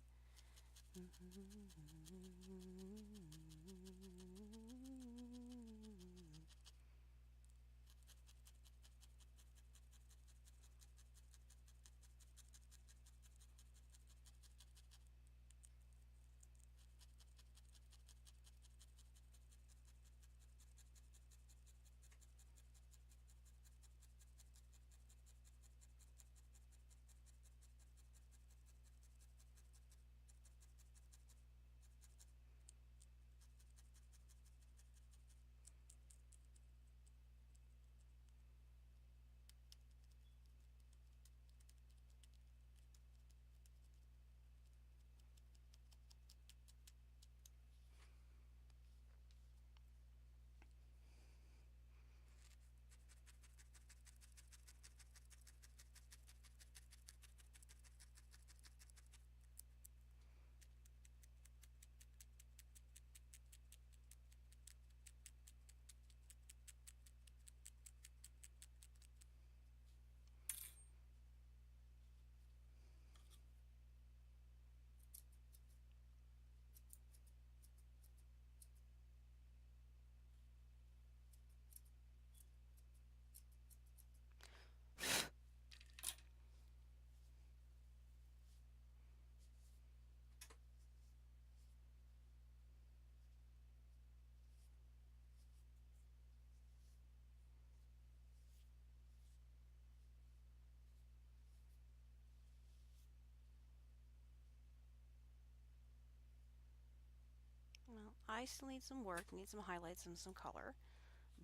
Well, I still need some work, need some highlights and some color,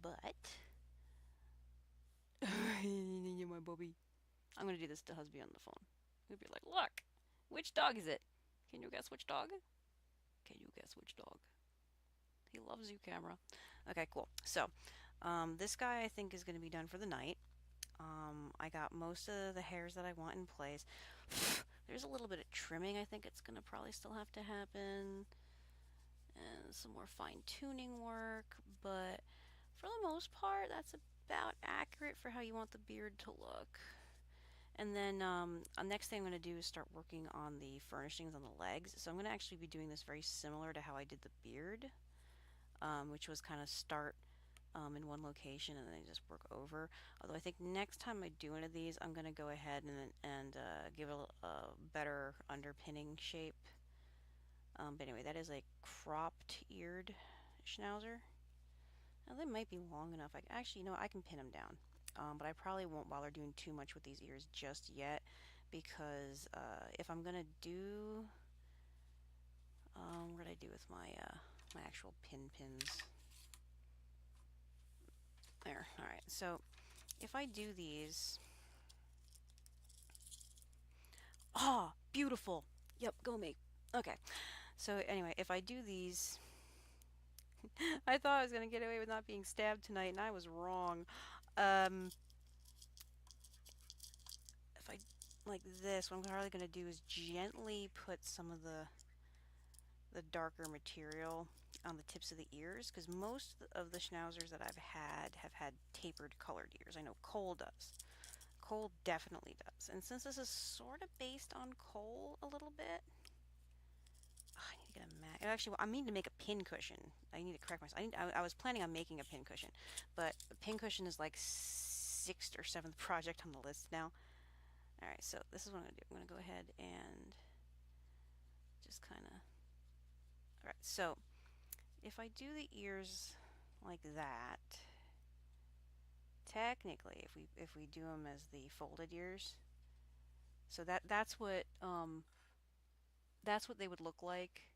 but my Bobby. I'm gonna do this to husband on the phone. He'll be like, "Look, which dog is it? Can you guess which dog? Can you guess which dog? He loves you, camera." Okay, cool. So, this guy I think is gonna be done for the night. I got most of the hairs that I want in place. There's a little bit of trimming I think it's gonna probably still have to happen, and some more fine tuning work, but for the most part, that's about accurate for how you want the beard to look. And then next thing I'm going to do is start working on the furnishings on the legs. So I'm going to actually be doing this very similar to how I did the beard, which was kind of start in one location and then just work over. Although I think next time I do one of these, I'm going to go ahead and give it a better underpinning shape. But anyway, that is a cropped eared Schnauzer. Now they might be long enough. Actually, you know, I can pin them down. But I probably won't bother doing too much with these ears just yet because if I'm gonna do, what did I do with my my actual pins? There. All right. So if I do these, ah, beautiful. Yep, go me. Okay. So anyway, if I do these, I thought I was gonna get away with not being stabbed tonight, and I was wrong. Um, if I like this, what I'm probably gonna do is gently put some of the darker material on the tips of the ears, because most of the schnauzers that I've had have had tapered colored ears. I know Cole does. Cole definitely does. And since this is sort of based on Cole a little bit, I need to get a mat. Actually, I need to make a pin cushion. I need to correct myself. I was planning on making a pin cushion, but a pin cushion is like sixth or seventh project on the list now. All right, so this is what I'm gonna do. I'm gonna go ahead and just kind of. All right, so if I do the ears like that, technically, if we do them as the folded ears, so that's what they would look like.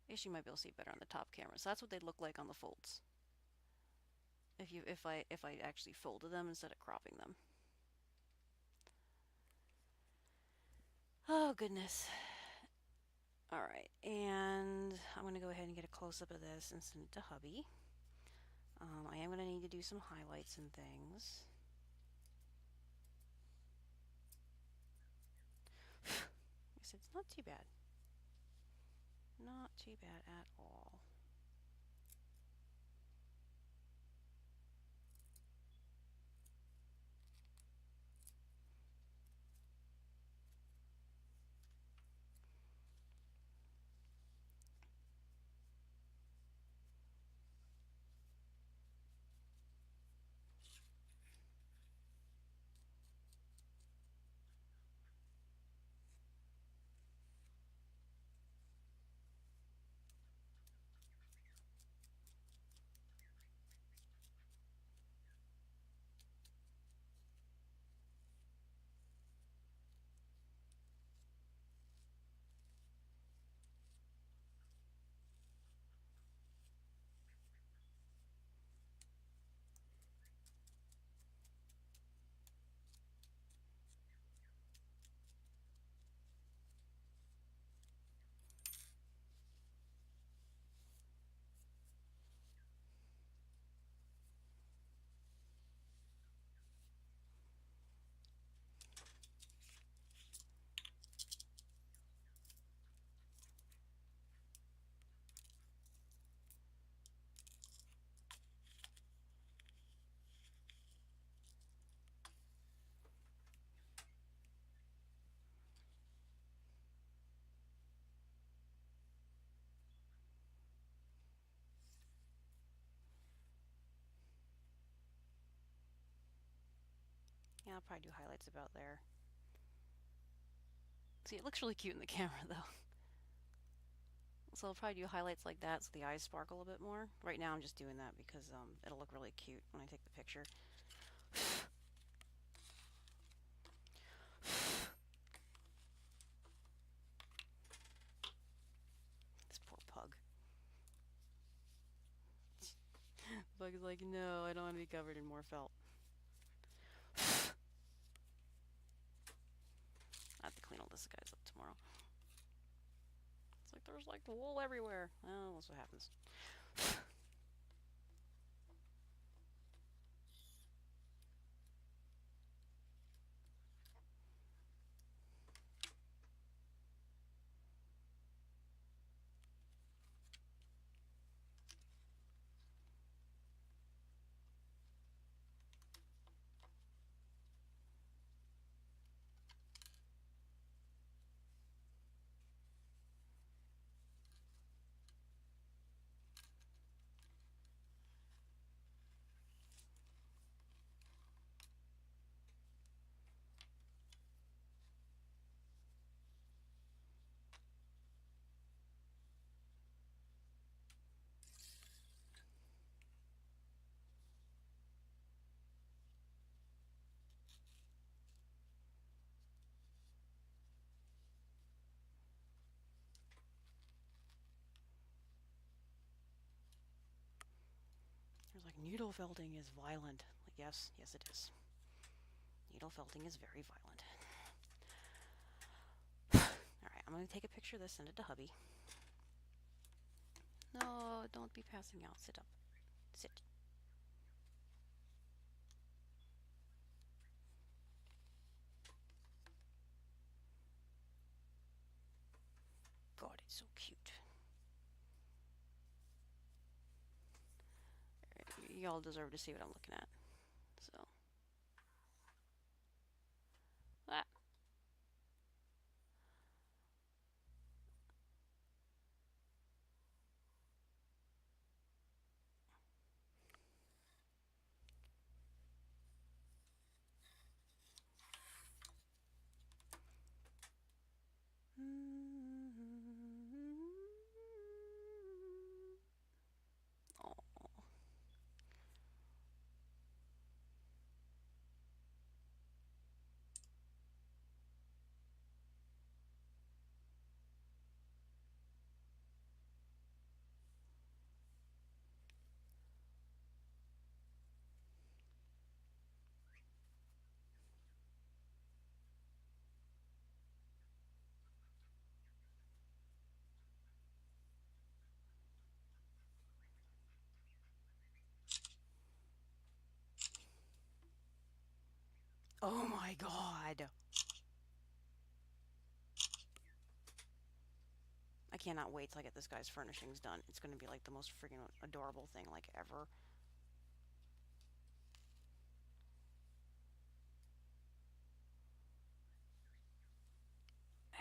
I guess you might be able to see better on the top camera. So that's what they'd look like on the folds. If I actually folded them instead of cropping them. Oh goodness. All right, and I'm gonna go ahead and get a close up of this and send it to hubby. I am gonna need to do some highlights and things. I said it's not too bad. Not too bad at all. Yeah, I'll probably do highlights about there. See, it looks really cute in the camera though. So I'll probably do highlights like that so the eyes sparkle a bit more. Right now I'm just doing that because it'll look really cute when I take the picture. This poor pug. The pug is like, no, I don't want to be covered in more felt. I have to clean all this guys up tomorrow. It's like there's like wool everywhere. Well, that's what happens. There's like needle felting is violent. Like, yes, it is. Needle felting is very violent. Alright, I'm going to take a picture of this, send it to hubby. No, don't be passing out. Sit up. Sit. God, it's so cute. Y'all deserve to see what I'm looking at. So, ah. Oh. Oh my god. I cannot wait till I get this guy's furnishings done. It's gonna be like the most freaking adorable thing like ever. There.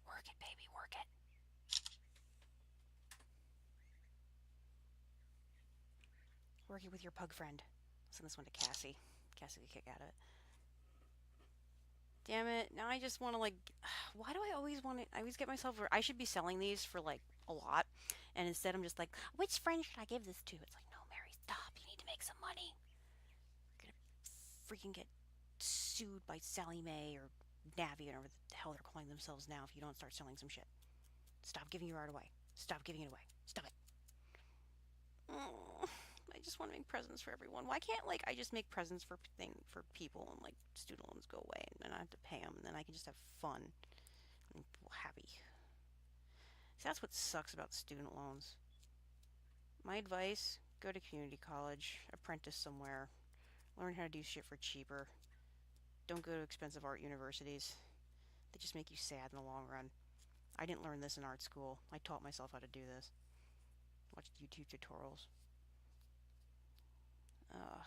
Work it, baby, work it. Work it with your pug friend. I'll send this one to Cassie. Cassie will kick out of it. Damn it. Now I just want to like why do I always want to I always get myself I should be selling these for like a lot. And instead I'm just like, which friend should I give this to? It's like, no, Mary, stop. You need to make some money. You're gonna freaking get sued by Sally Mae or Navi, whatever the hell they're calling themselves now if you don't start selling some shit. Stop giving your art away. Stop giving it away. Stop it. Oh, I just want to make presents for everyone. Why can't like I just make presents for people and like student loans go away and then I have to pay them and then I can just have fun and happy. See, that's what sucks about student loans. My advice: go to community college, apprentice somewhere, learn how to do shit for cheaper. Don't go to expensive art universities. They just make you sad in the long run. I didn't learn this in art school. I taught myself how to do this. Watched YouTube tutorials. Ugh.